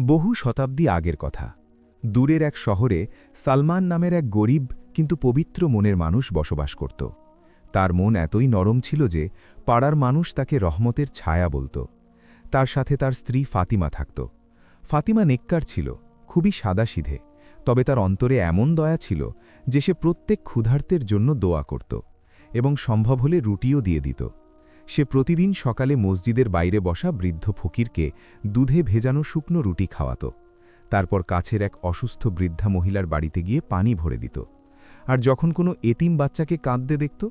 বহু শতাব্দী আগের কথা। দূরের এক শহরে সালমান নামের এক গরিব কিন্তু পবিত্র মনের মানুষ বসবাস করত। তার মন এতই নরম ছিল যে পাড়ার মানুষ তাকে রহমতের ছায়া বলত। তার সাথে তার স্ত্রী ফাতিমা থাকত। ফাতিমা নেককার ছিল, খুবই সাদাসিধে, তবে তার অন্তরে এমন দয়া ছিল যে সে প্রত্যেক ক্ষুধার্তের জন্য দোয়া করত এবং সম্ভব হলে রুটিও দিয়ে দিত। সে প্রতিদিন সকালে মসজিদের বাইরে বসা বৃদ্ধ ফকিরকে দুধে ভেজানো শুকনো রুটি খাওয়াত। তারপর কাছের এক অসুস্থ বৃদ্ধা মহিলার বাড়িতে গিয়ে পানি ভরে দিত। আর যখন কোনো এতিম বাচ্চাকে কাঁদতে দেখত,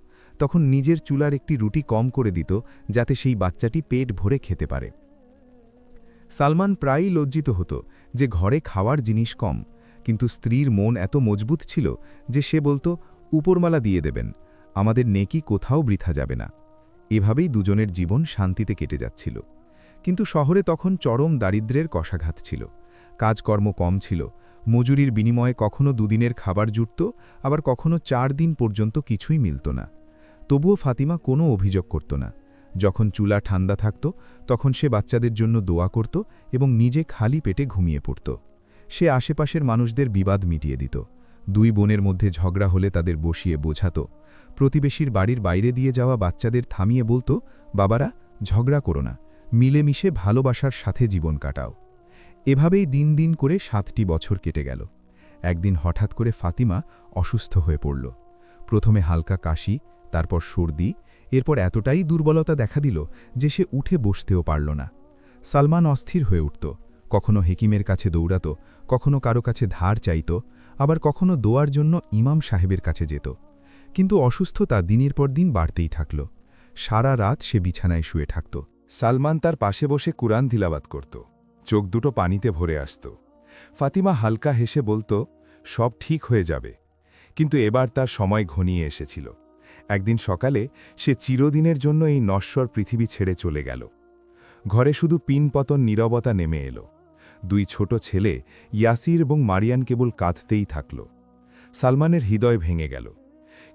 তখন নিজের চুলার একটি রুটি কম করে দিত যাতে সেই বাচ্চাটি পেট ভরে খেতে পারে। সালমান প্রায়ই লজ্জিত হতো যে ঘরে খাওয়ার জিনিস কম, কিন্তু স্ত্রীর মন এত মজবুত ছিল যে সে বলত, উপরমালা দিয়ে দেবেন, আমাদের নেকি কোথাও বৃথা যাবে না। এভাবেই দুজনের জীবন শান্তিতে কেটে যাচ্ছিল। কিন্তু শহরে তখন চরম দারিদ্র্যের কষাঘাত ছিল। কাজকর্ম কম ছিল, মজুরির বিনিময়ে কখনো দুদিনের খাবার জুটত, আবার কখনো 4 দিন পর্যন্ত কিছুই মিলত না। তবুও ফাতিমা কোনো অভিযোগ করত না। যখন চুলা ঠান্ডা থাকত তখন সে বাচ্চাদের জন্য দোয়া করত এবং নিজে খালি পেটে ঘুমিয়ে পড়ত। সে আশেপাশের মানুষদের বিবাদ মিটিয়ে দিত। 2 বোনের মধ্যে ঝগড়া হলে তাদের বসিয়ে বোঝাত। প্রতিবেশীর বাড়ির বাইরে দিয়ে যাওয়া বাচ্চাদের থামিয়ে বলত, বাবারা, ঝগড়া করো না, মিলেমিশে ভালোবাসার সাথে জীবন কাটাও। এভাবেই দিন দিন করে 7টি বছর কেটে গেল। একদিন হঠাৎ করে ফাতিমা অসুস্থ হয়ে পড়ল। প্রথমে হালকা কাশি, তারপর সর্দি, এরপর এতটাই দুর্বলতা দেখা দিল যে সে উঠে বসতেও পারল না। সালমান অস্থির হয়ে উঠত, কখনো হেকিমের কাছে দৌড়াত, কখনো কারো কাছে ধার চাইত, আবার কখনো দোয়ার জন্য ইমাম সাহেবের কাছে যেত। কিন্তু অসুস্থতা দিনের পর দিন বাড়তেই থাকল। সারা রাত সে বিছানায় শুয়ে থাকত। সালমান তার পাশে বসে কুরআন তিলাওয়াত করত। চোখ দুটো পানিতে ভরে আসত। ফাতিমা হালকা হেসে বলত, সব ঠিক হয়ে যাবে। কিন্তু এবার তার সময় ঘনিয়ে এসেছিল। একদিন সকালে সে চিরদিনের জন্য এই নশ্বর পৃথিবী ছেড়ে চলে গেল। ঘরে শুধু পিনপতন নীরবতা নেমে এলো। 2 ছোট ছেলে ইয়াসির এবং মারিয়ান কেবল কাঁদতেই থাকল। সালমানের হৃদয় ভেঙে গেল।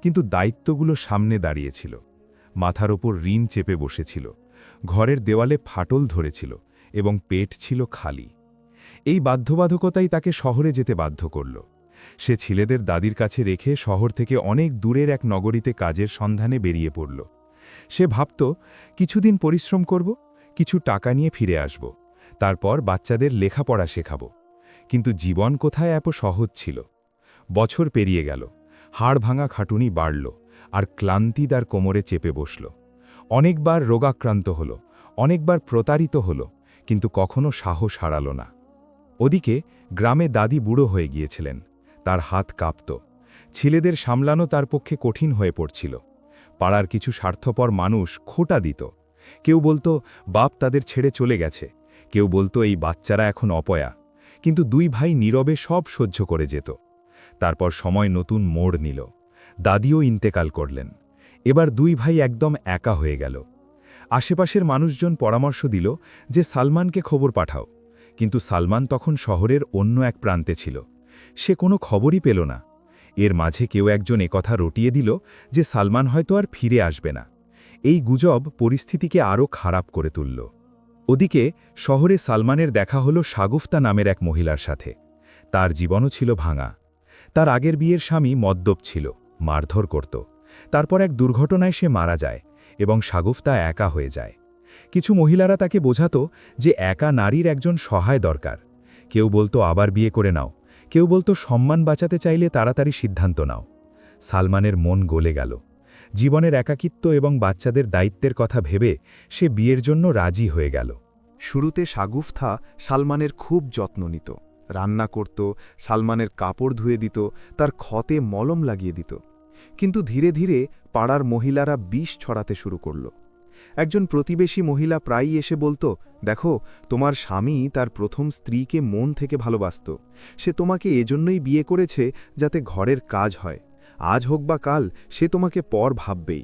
কিন্তু দায়িত্বগুলো সামনে দাঁড়িয়েছিল। মাথার ওপর ঋণ চেপে বসেছিল, ঘরের দেওয়ালে ফাটল ধরেছিল এবং পেট ছিল খালি। এই বাধ্যবাধকতাই তাকে শহরে যেতে বাধ্য করল। সে ছেলেদের দাদির কাছে রেখে শহর থেকে অনেক দূরের এক নগরীতে কাজের সন্ধানে বেরিয়ে পড়ল। সে ভাবত, কিছুদিন পরিশ্রম করব, কিছু টাকা নিয়ে ফিরে আসব, তারপর বাচ্চাদের লেখাপড়া শেখাব। কিন্তু জীবন কোথায় এত সহজ ছিল। বছর পেরিয়ে গেল, হাড় ভাঙা খাটুনি বাড়ল, আর ক্লান্তি তার কোমরে চেপে বসল। অনেকবার রোগাক্রান্ত হল, অনেকবার প্রতারিত হল, কিন্তু কখনো সাহস হারাল না। ওদিকে গ্রামে দাদি বুড়ো হয়ে গিয়েছিলেন। তার হাত কাঁপত। ছেলেদের সামলানো তার পক্ষে কঠিন হয়ে পড়ছিল। পাড়ার কিছু স্বার্থপর মানুষ খোঁটা দিত। কেউ বলতো, বাপ তাদের ছেড়ে চলে গেছে, কেউ বলতো এই বাচ্চারা এখন অপয়া। কিন্তু 2 ভাই নীরবে সব সহ্য করে যেত। তারপর সময় নতুন মোড় নিল। দাদিও ইন্তেকাল করলেন। এবার 2 ভাই একদম একা হয়ে গেল। আশেপাশের মানুষজন পরামর্শ দিল যে সালমানকে খবর পাঠাও, কিন্তু সালমান তখন শহরের অন্য এক প্রান্তে ছিল। সে কোনো খবরই পেল না। এর মাঝে কেউ একজন একথা রটিয়ে দিল যে সালমান হয়তো আর ফিরে আসবে না। এই গুজব পরিস্থিতিকে আরও খারাপ করে তুলল। ওদিকে শহরে সালমানের দেখা হলো শাগুফতা নামের এক মহিলার সাথে। তার জীবনও ছিল ভাঙা। তার আগের বিয়ের স্বামী মদ্যপ ছিল, মারধর করত। তারপর এক দুর্ঘটনায় সে মারা যায় এবং শাগুফতা একা হয়ে যায়। কিছু মহিলারা তাকে বোঝাত যে একা নারীর একজন সহায় দরকার। কেউ বলতো আবার বিয়ে করে নাও, কেউ বলতো সম্মান বাঁচাতে চাইলে তাড়াতাড়ি সিদ্ধান্ত নাও। সালমানের মন গলে গেল। জীবনের একাকিত্ব এবং বাচ্চাদের দায়িত্বের কথা ভেবে সে বিয়ের জন্য রাজি হয়ে গেল। শুরুতে শাগুফতা সালমানের খুব যত্ন নিত, রান্না করত, সালমানের কাপড় ধুয়ে দিত, তার ক্ষতে মলম লাগিয়ে দিত। কিন্তু ধীরে ধীরে পাড়ার মহিলারা বিষ ছড়াতে শুরু করল। একজন প্রতিবেশী মহিলা প্রায়ই এসে বলতো, দেখো, তোমার স্বামী তার প্রথম স্ত্রীকে মন থেকে ভালোবাসত। সে তোমাকে এজন্যই বিয়ে করেছে যাতে ঘরের কাজ হয়। আজ হোক বা কাল সে তোমাকে পর ভাববেই।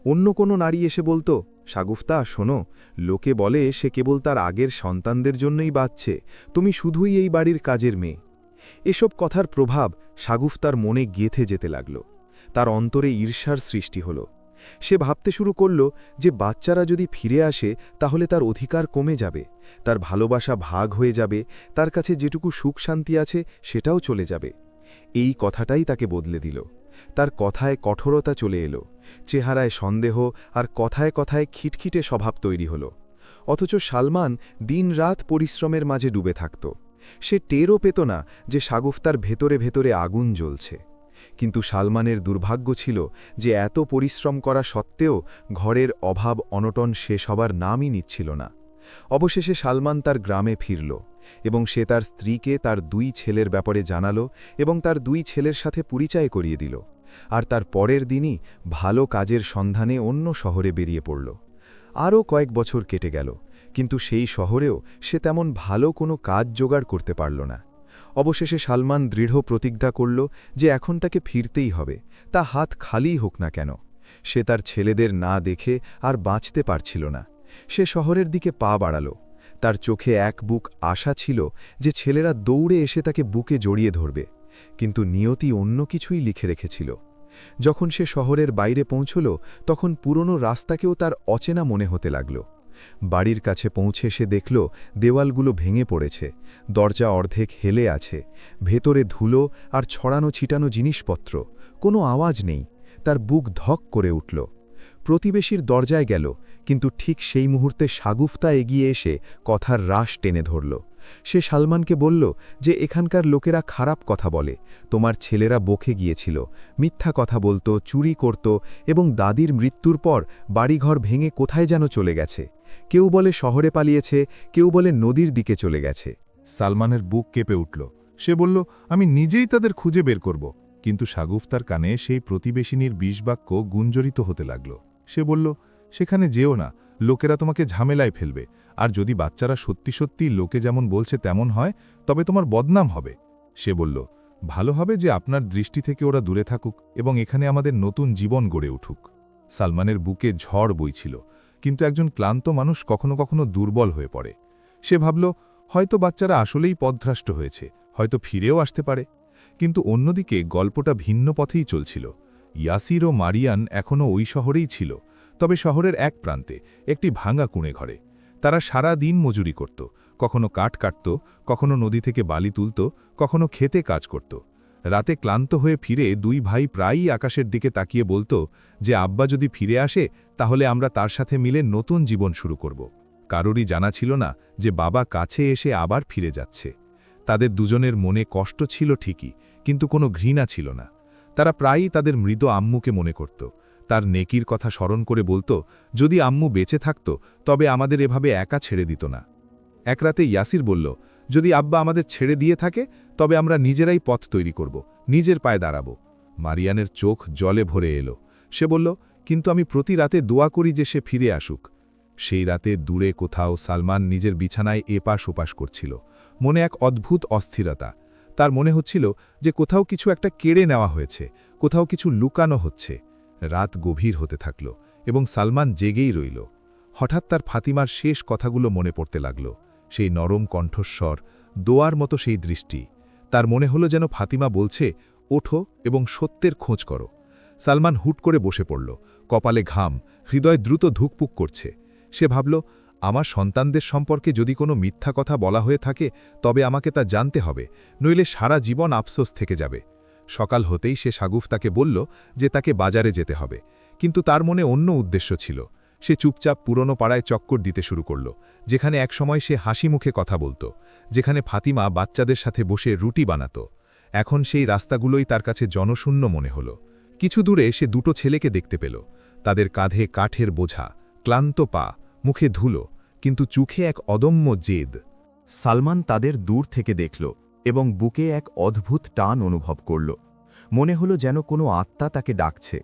অন্য কোনো নারী এসে বলতো, শাগুফতা, শোনো, লোকে বলে সে কেবল তার আগের সন্তানদের জন্যই বাঁচছে, তুমি শুধুই এই বাড়ির কাজের মেয়ে। এসব কথার প্রভাব শাগুফতার মনে গেঁথে যেতে লাগল। তার অন্তরে ঈর্ষার সৃষ্টি হল। সে ভাবতে শুরু করল যে বাচ্চারা যদি ফিরে আসে তাহলে তার অধিকার কমে যাবে, তার ভালোবাসা ভাগ হয়ে যাবে, তার কাছে যেটুকু সুখ শান্তি আছে সেটাও চলে যাবে। এই কথাটাই তাকে বদলে দিল। তার কথায় কঠোরতা চলে এলো, চেহারায় সন্দেহ আর কথায় কথায় খিটখিটে স্বভাব তৈরি হল। অথচ সালমান দিনরাত পরিশ্রমের মাঝে ডুবে থাকত। সে টেরও পেত না যে শাগুফতার ভেতরে ভেতরে আগুন জ্বলছে। কিন্তু সালমানের দুর্ভাগ্য ছিল যে এত পরিশ্রম করা সত্ত্বেও ঘরের অভাব অনটন শেষ হবার নামই নিচ্ছিল না। অবশেষে সালমান তার গ্রামে ফিরল এবং সে তার স্ত্রীকে তার 2 ছেলের ব্যাপারে জানালো এবং তার 2 ছেলের সাথে পরিচয় করিয়ে দিল। আর তার পরের দিনই ভালো কাজের সন্ধানে অন্য শহরে বেরিয়ে পড়ল। আরও কয়েক বছর কেটে গেল, কিন্তু সেই শহরেও সে তেমন ভালো কোনো কাজ জোগাড় করতে পারল না। অবশেষে সালমান দৃঢ় প্রতিজ্ঞা করল যে এখন তাকে ফিরতেই হবে, তা হাত খালিই হোক না কেন। সে তার ছেলেদের না দেখে আর বাঁচতে পারছিল না। সে শহরের দিকে পা বাড়াল। তার চোখে এক বুক আশা ছিল যে ছেলেরা দৌড়ে এসে তাকে বুকে জড়িয়ে ধরবে, কিন্তু নিয়তি অন্য কিছুই লিখে রেখেছিল। যখন সে শহরের বাইরে পৌঁছল তখন পুরনো রাস্তাকেও তার অচেনা মনে হতে লাগল। বাড়ির কাছে পৌঁছে সে দেখল দেওয়ালগুলো ভেঙে পড়েছে, দরজা অর্ধেক হেলে আছে, ভেতরে ধুলো আর ছড়ানো ছিটানো জিনিসপত্র, কোনো আওয়াজ নেই। তার বুক ধক করে উঠল। প্রতিবেশীর দরজায় গেল, কিন্তু ঠিক সেই মুহূর্তে শাগুফতা এগিয়ে এসে কথার রাশ টেনে ধরল। সে সালমানকে বলল যে এখানকার লোকেরা খারাপ কথা বলে, তোমার ছেলেরা বকে গিয়েছিল, মিথ্যা কথা বলতো, চুরি করত এবং দাদির মৃত্যুর পর বাড়িঘর ভেঙে কোথায় যেন চলে গেছে। কেউ বলে শহরে পালিয়েছে, কেউ বলে নদীর দিকে চলে গেছে। সালমানের বুক কেঁপে উঠল। সে বলল, আমি নিজেই তাদের খুঁজে বের করব। কিন্তু শাগুফতার কানে সেই প্রতিবেশিনীর বিষবাক্য গুঞ্জরিত হতে লাগল। সে বলল, সেখানে যেও না, লোকেরা তোমাকে ঝামেলায় ফেলবে, আর যদি বাচ্চারা সত্যি সত্যি লোকে যেমন বলছে তেমন হয় তবে তোমার বদনাম হবে। সে বলল, ভালো হবে যে আপনার দৃষ্টি থেকে ওরা দূরে থাকুক এবং এখানে আমাদের নতুন জীবন গড়ে উঠুক। সালমানের বুকে ঝড় বইছিল, কিন্তু একজন ক্লান্ত মানুষ কখনো কখনো দুর্বল হয়ে পড়ে। সে ভাবল, হয়তো বাচ্চারা আসলেই পথভ্রষ্ট হয়েছে, হয়তো ফিরেও আসতে পারে। কিন্তু অন্যদিকে গল্পটা ভিন্ন পথেই চলছিল। ইয়াসির ও মারিয়ান এখনও ওই শহরেই ছিল, তবে শহরের এক প্রান্তে একটি ভাঙা কুঁড়ে ঘরে। তারা সারা দিন মজুরি করত, কখনো কাঠ কাটত, কখনো নদী থেকে বালি তুলত, কখনো খেতে কাজ করত। রাতে ক্লান্ত হয়ে ফিরে 2 ভাই প্রায়ই আকাশের দিকে তাকিয়ে বলত যে আব্বা যদি ফিরে আসে তাহলে আমরা তার সাথে মিলে নতুন জীবন শুরু করব। কারোরই জানা ছিল না যে বাবা কাছে এসে আবার ফিরে যাচ্ছে। তাদের দুজনের মনে কষ্ট ছিল ঠিকই, কিন্তু কোনো ঘৃণা ছিল না। তারা প্রায়ই তাদের মৃত আম্মুকে মনে করত, তার নেকির কথা স্মরণ করে বলত, যদি আম্মু বেঁচে থাকত তবে আমাদের এভাবে একা ছেড়ে দিত না। এক রাতে ইয়াসির বলল, যদি আব্বা আমাদের ছেড়ে দিয়ে থাকে তবে আমরা নিজেরাই পথ তৈরি করব, নিজের পায়ে দাঁড়াব। মারিয়ানের চোখ জলে ভরে এলো। সে বলল, কিন্তু আমি প্রতি রাতে দোয়া করি যে সে ফিরে আসুক। সেই রাতে দূরে কোথাও সালমান নিজের বিছানায় এপাশ ওপাশ করছিল, মনে এক অদ্ভুত অস্থিরতা। তার মনে হচ্ছিল যে কোথাও কিছু একটা কেড়ে নেওয়া হয়েছে, কোথাও কিছু লুকানো হচ্ছে। রাত গভীর হতে থাকল এবং সালমান জেগেই রইল। হঠাৎ তার ফাতিমার শেষ কথাগুলো মনে পড়তে লাগল, সেই নরম কণ্ঠস্বর, দোয়ার মতো সেই দৃষ্টি। তার মনে হলো যেন ফাতিমা বলছে, ওঠো এবং সত্যের খোঁজ করো। সালমান হুট করে বসে পড়ল, কপালে ঘাম, হৃদয় দ্রুত ধুকপুক করছে। সে ভাবল, আমার সন্তানদের সম্পর্কে যদি কোনো মিথ্যা কথা বলা হয়ে থাকে তবে আমাকে তা জানতে হবে, নইলে সারা জীবন আফসোস থেকে যাবে। সকাল হতেই সে শাগুফতাকে বলল যে তাকে বাজারে যেতে হবে, কিন্তু তার মনে অন্য উদ্দেশ্য ছিল। সে চুপচাপ পুরনো পাড়ায় চক্কর দিতে শুরু করল, যেখানে একসময় সে হাসি মুখে কথা বলত, যেখানে ফাতিমা বাচ্চাদের সাথে বসে রুটি বানাত। এখন সেই রাস্তাগুলোই তার কাছে জনশূন্য মনে হল। কিছু দূরে সে 2 ছেলেকে দেখতে পেল, তাদের কাঁধে কাঠের বোঝা, ক্লান্ত পা, মুখে ধুলো, কিন্তু চোখে এক অদম্য জেদ। সালমান তাদের দূর থেকে দেখল এবং বুকে এক অদ্ভুত টান অনুভব করল। মনে হলো যেন কোনো আত্মা তাকে ডাকছে,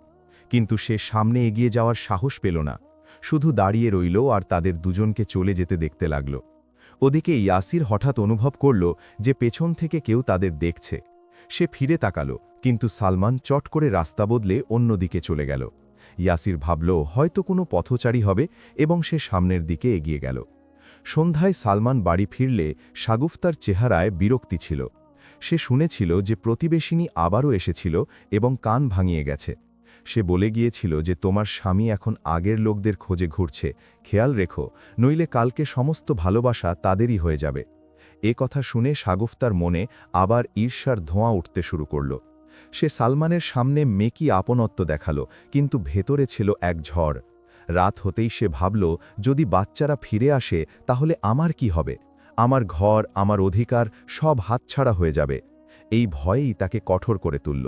কিন্তু সে সামনে এগিয়ে যাওয়ার সাহস পেল না, শুধু দাঁড়িয়ে রইল আর তাদের দুজনকে চলে যেতে দেখতে লাগল। ওদিকে ইয়াসির হঠাৎ অনুভব করল যে পেছন থেকে কেউ তাদের দেখছে। সে ফিরে তাকালো, কিন্তু সালমান চট করে রাস্তা বদলে অন্যদিকে চলে গেল। ইয়াসির ভাবল হয়তো কোনো পথচারী হবে এবং সে সামনের দিকে এগিয়ে গেল। সন্ধ্যায় সালমান বাড়ি ফিরলে শাগুফতার চেহারায় বিরক্তি ছিল। সে শুনেছিল যে প্রতিবেশিনী আবারও এসেছিল এবং কান ভাঙিয়ে গেছে। সে বলে গিয়েছিল যে তোমার স্বামী এখন আগের লোকদের খোঁজে ঘুরছে, খেয়াল রেখো, নইলে কালকে সমস্ত ভালোবাসা তাদেরই হয়ে যাবে। এ কথা শুনে শাগুফতার মনে আবার ঈর্ষার ধোঁয়া উঠতে শুরু করল। সে সালমানের সামনে মেকি আপনত্ব দেখালো, কিন্তু ভেতরে ছিল এক ঝড়। রাত হতেই সে ভাবল, যদি বাচ্চারা ফিরে আসে তাহলে আমার কি হবে? আমার ঘর, আমার অধিকার সব হাতছাড়া হয়ে যাবে। এই ভয়েই তাকে কঠোর করে তুলল।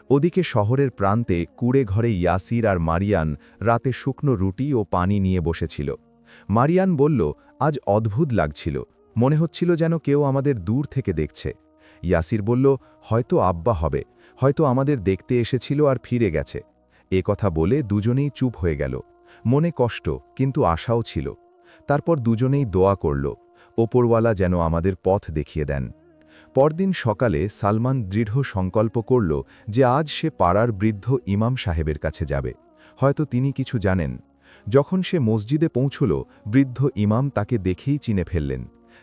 ওদিকে শহরের প্রান্তে কুড়ে ঘরে ইয়াসির আর মারিয়ান রাতে শুকনো রুটি ও পানি নিয়ে বসেছিল। মারিয়ান বলল, আজ অদ্ভুত লাগছিল, মনে হচ্ছিল যেন কেউ আমাদের দূর থেকে দেখছে। ইয়াসির বলল, হয়তো আব্বা হবে, হয়তো আমাদের দেখতে এসেছিল আর ফিরে গেছে। এ কথা বলে দুজনেই চুপ হয়ে গেল। মনে কষ্ট, কিন্তু আশাও ছিল। তারপর দুজনেই দোয়া করল, ওপরওয়ালা যেন আমাদের পথ দেখিয়ে দেন। পরদিন সকালে সালমান দৃঢ় সংকল্প করল যে আজ সে পাড়ার বৃদ্ধ ইমাম সাহেবের কাছে যাবে, হয়তো তিনি কিছু জানেন। যখন সে মসজিদে পৌঁছল, বৃদ্ধ ইমাম তাকে দেখেই চিনে ফেললেন।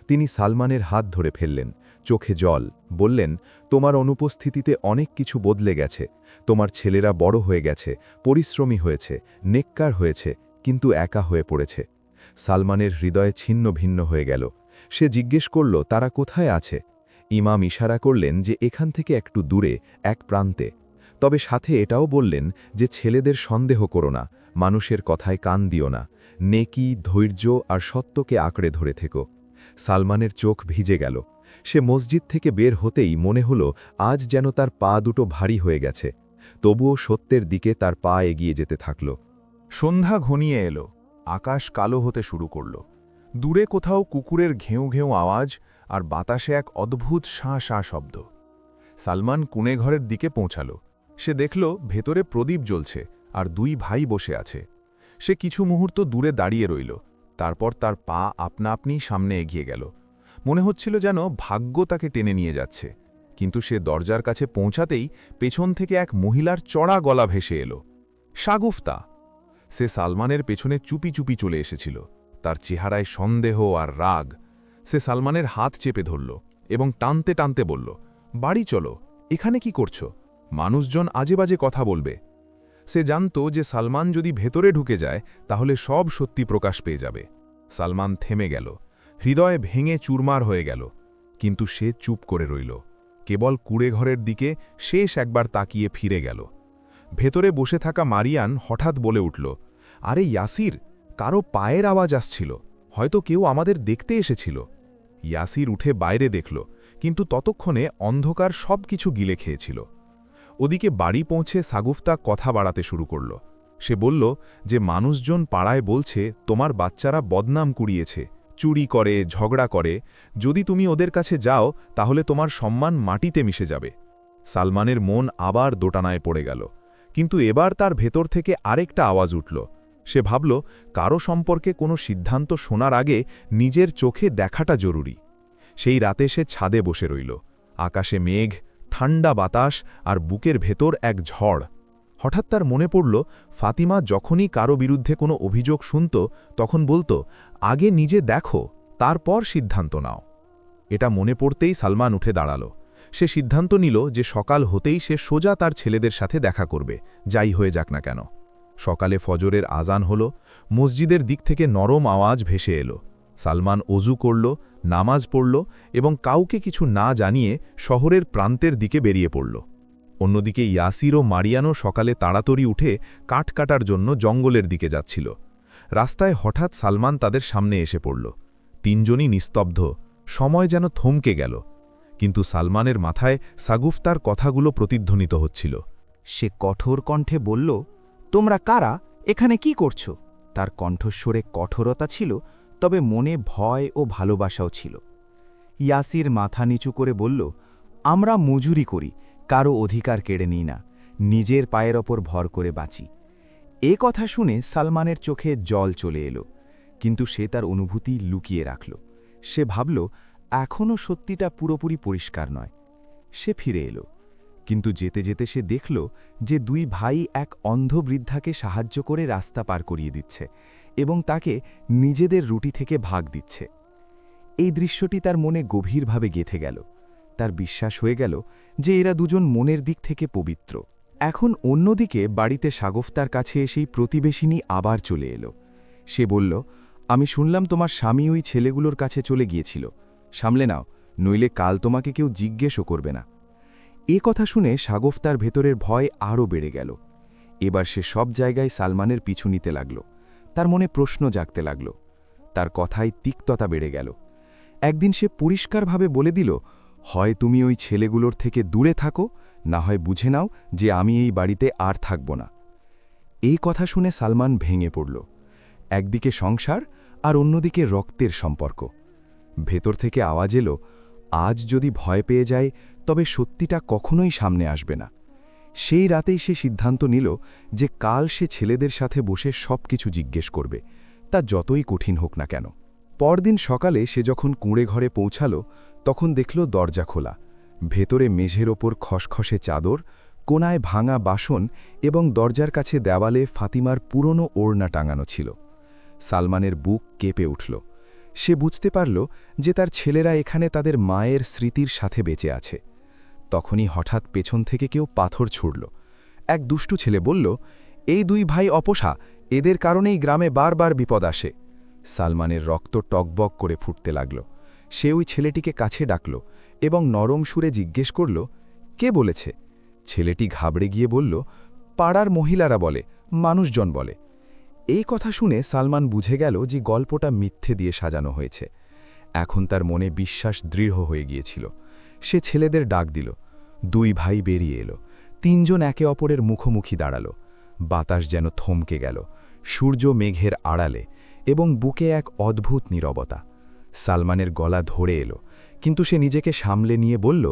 তিনি সালমানের হাত ধরে ফেললেন, চোখে জল, বললেন, তোমার অনুপস্থিতিতে অনেক কিছু বদলে গেছে। তোমার ছেলেরা বড় হয়ে গেছে, পরিশ্রমী হয়েছে, নেককার হয়েছে, কিন্তু একা হয়ে পড়েছে। সালমানের হৃদয়ে ছিন্ন ভিন্ন হয়ে গেল। সে জিজ্ঞেস করল, তারা কোথায় আছে? ইমাম ইশারা করলেন যে এখান থেকে একটু দূরে, এক প্রান্তে। তবে সাথে এটাও বললেন যে ছেলেদের সন্দেহ করো না, মানুষের কথায় কান দিও না, নেকি, ধৈর্য আর সত্যকে আঁকড়ে ধরে থেকো। সালমানের চোখ ভিজে গেল। সে মসজিদ থেকে বের হতেই মনে হলো আজ যেন তার পা দুটো ভারী হয়ে গেছে। তবুও সত্যের দিকে তার পা এগিয়ে যেতে থাকল। সন্ধ্যা ঘনিয়ে এলো, আকাশ কালো হতে শুরু করল। দূরে কোথাও কুকুরের ঘেউ ঘেউ আওয়াজ আর বাতাসে এক অদ্ভুত শাঁ শাঁ শব্দ। সালমান কুনে ঘরের দিকে পৌঁছাল। সে দেখল ভেতরে প্রদীপ জ্বলছে আর দুই ভাই বসে আছে। সে কিছু মুহূর্ত দূরে দাঁড়িয়ে রইল, তারপর তার পা আপনা আপনি সামনে এগিয়ে গেল। মনে হচ্ছিল যেন ভাগ্য তাকে টেনে নিয়ে যাচ্ছে। কিন্তু সে দরজার কাছে পৌঁছাতেই পেছন থেকে এক মহিলার চড়া গলা ভেসে এলো, শাগুফতা। সে সালমানের পেছনে চুপি চুপি চলে এসেছিল, তার চেহারায় সন্দেহ আর রাগ। সে সালমানের হাত চেপে ধরল এবং টানতে টানতে বলল, বাড়ি চলো, এখানে কি করছো? মানুষজন আজে বাজে কথা বলবে। সে জানত যে সালমান যদি ভেতরে ঢুকে যায় তাহলে সব সত্যি প্রকাশ পেয়ে যাবে। সালমান থেমে গেল, হৃদয় ভেঙে চুরমার হয়ে গেল। কিন্তু সে চুপ করে রইল, কেবল কুড়ে ঘরের দিকে শেষ একবার তাকিয়ে ফিরে গেল। ভেতরে বসে থাকা মারিয়ান হঠাৎ বলে উঠল, আরে ইয়াসির, কারো পায়ের আওয়াজ আসছিল, হয়তো কেউ আমাদের দেখতে এসেছিল। ইয়াসির উঠে বাইরে দেখল, কিন্তু ততক্ষণে অন্ধকার সব কিছু গিলে খেয়েছিল। ওদিকে বাড়ি পৌঁছে শাগুফতা কথা বাড়াতে শুরু করল। সে বলল যে মানুষজন পাড়ায় বলছে তোমার বাচ্চারা বদনাম কুড়িয়েছে, চুরি করে, ঝগড়া করে। যদি তুমি ওদের কাছে যাও তাহলে তোমার সম্মান মাটিতে মিশে যাবে। সালমানের মন আবার দোটানায় পড়ে গেল, কিন্তু এবার তার ভেতর থেকে আরেকটা আওয়াজ উঠল। সে ভাবল, কারো সম্পর্কে কোনো সিদ্ধান্ত শোনার আগে নিজের চোখে দেখাটা জরুরি। সেই রাতে সে ছাদে বসে রইল। আকাশে মেঘ, ঠান্ডা বাতাস আর বুকের ভেতর এক ঝড়। হঠাৎ তার মনে পড়ল, ফাতিমা যখনই কারো বিরুদ্ধে কোনো অভিযোগ শুনত তখন বলতো, আগে নিজে দেখো, তারপর সিদ্ধান্ত নাও। এটা মনে পড়তেই সালমান উঠে দাঁড়াল। সে সিদ্ধান্ত নিল যে সকাল হতেই সে সোজা তার ছেলেদের সাথে দেখা করবে, যাই হয়ে যাক না কেন। সকালে ফজরের আজান হল, মসজিদের দিক থেকে নরম আওয়াজ ভেসে এলো। সালমান অজু করল, নামাজ পড়ল এবং কাউকে কিছু না জানিয়ে শহরের প্রান্তের দিকে বেরিয়ে পড়ল। অন্যদিকে ইয়াসির ও মারিয়ানও সকালে তাড়াতাড়ি উঠে কাঠ কাটার জন্য জঙ্গলের দিকে যাচ্ছিল। রাস্তায় হঠাৎ সালমান তাদের সামনে এসে পড়ল। তিনজনই নিস্তব্ধ, সময় যেন থমকে গেল। কিন্তু সালমানের মাথায় শাগুফতার কথাগুলো প্রতিধ্বনিত হচ্ছিল। সে কঠোর কণ্ঠে বলল, তোমরা কারা, এখানে কি করছো? তার কণ্ঠস্বরে কঠোরতা ছিল, তবে মনে ভয় ও ভালোবাসাও ছিল। ইয়াসির মাথা নিচু করে বলল, আমরা মজুরি করি, কারো অধিকার কেড়ে নিই না, নিজের পায়ের ওপর ভর করে বাঁচি। এ কথা শুনে সালমানের চোখে জল চলে এলো, কিন্তু সে তার অনুভূতি লুকিয়ে রাখল। সে ভাবল, এখনও সত্যিটা পুরোপুরি পরিষ্কার নয়। সে ফিরে এলো, কিন্তু যেতে যেতে সে দেখল যে দুই ভাই এক অন্ধ বৃদ্ধাকে সাহায্য করে রাস্তা পার করিয়ে দিচ্ছে এবং তাকে নিজেদের রুটি থেকে ভাগ দিচ্ছে। এই দৃশ্যটি তার মনে গভীরভাবে গেঁথে গেল। তার বিশ্বাস হয়ে গেল যে এরা দুজন মনের দিক থেকে পবিত্র, এখন অন্যদিকে বাড়িতে শাগফতার কাছে এসেই প্রতিবেশিনী আবার চলে এলো। সে বলল, আমি শুনলাম তোমার স্বামী ওই ছেলেগুলোর কাছে চলে গিয়েছিল। সামলে নাও, নইলে কাল তোমাকে কেউ জিজ্ঞেসও করবে না। এ কথা শুনে শাগফতার ভেতরের ভয় আরও বেড়ে গেল। এবার সে সব জায়গায় সালমানের পিছু নিতে লাগল। তার মনে প্রশ্ন জাগতে লাগল। তার কথায় তিক্ততা বেড়ে গেল। একদিন সে পরিষ্কারভাবে বলে দিল, হয় তুমি ওই ছেলেগুলোর থেকে দূরে থাকো, না হয় বুঝে নাও যে আমি এই বাড়িতে আর থাকব না। এই কথা শুনে সালমান ভেঙে পড়ল। একদিকে সংসার আর অন্যদিকে রক্তের সম্পর্ক। ভেতর থেকে আওয়াজ এলো, আজ যদি ভয় পেয়ে যায় তবে সত্যিটা কখনোই সামনে আসবে না। সেই রাতেই সে সিদ্ধান্ত নিল যে কাল সে ছেলেদের সাথে বসে সব কিছু জিজ্ঞেস করবে, তা যতই কঠিন হোক না কেন। পরদিন সকালে সে যখন কুঁড়ে ঘরে পৌঁছাল তখন দেখল দরজা খোলা। ভেতরে মেঝের ওপর খসখসে চাদর, কোনায় ভাঙা বাসন এবং দরজার কাছে দেওয়ালে ফাতিমার পুরনো ওড়না টাঙানো ছিল। সালমানের বুক কেঁপে উঠল। সে বুঝতে পারল যে তার ছেলেরা এখানে তাদের মায়ের স্মৃতির সাথে বেঁচে আছে। তখনই হঠাৎ পেছন থেকে কেউ পাথর ছুড়ল। এক দুষ্টু ছেলে বলল, এই দুই ভাই অপোষা, এদের কারণেই গ্রামে বারবার বিপদ আসে। সালমানের রক্ত টকবক করে ফুটতে লাগল। সে ওই ছেলেটিকে কাছে ডাকল এবং নরম সুরে জিজ্ঞেস করল, কে বলেছে? ছেলেটি ঘাবড়ে গিয়ে বলল, পাড়ার মহিলারা বলে, মানুষজন বলে। এই কথা শুনে সালমান বুঝে গেল যে গল্পটা মিথ্যে দিয়ে সাজানো হয়েছে। এখন তার মনে বিশ্বাস দৃঢ় হয়ে গিয়েছিল। সে ছেলেদের ডাক দিল। দুই ভাই বেরিয়ে এলো। তিনজন একে অপরের মুখোমুখি দাঁড়াল। বাতাস যেন থমকে গেল, সূর্য মেঘের আড়ালে, এবং বুকে এক অদ্ভুত নীরবতা। সালমানের গলা ধরে এলো, কিন্তু সে নিজেকে সামলে নিয়ে বলল,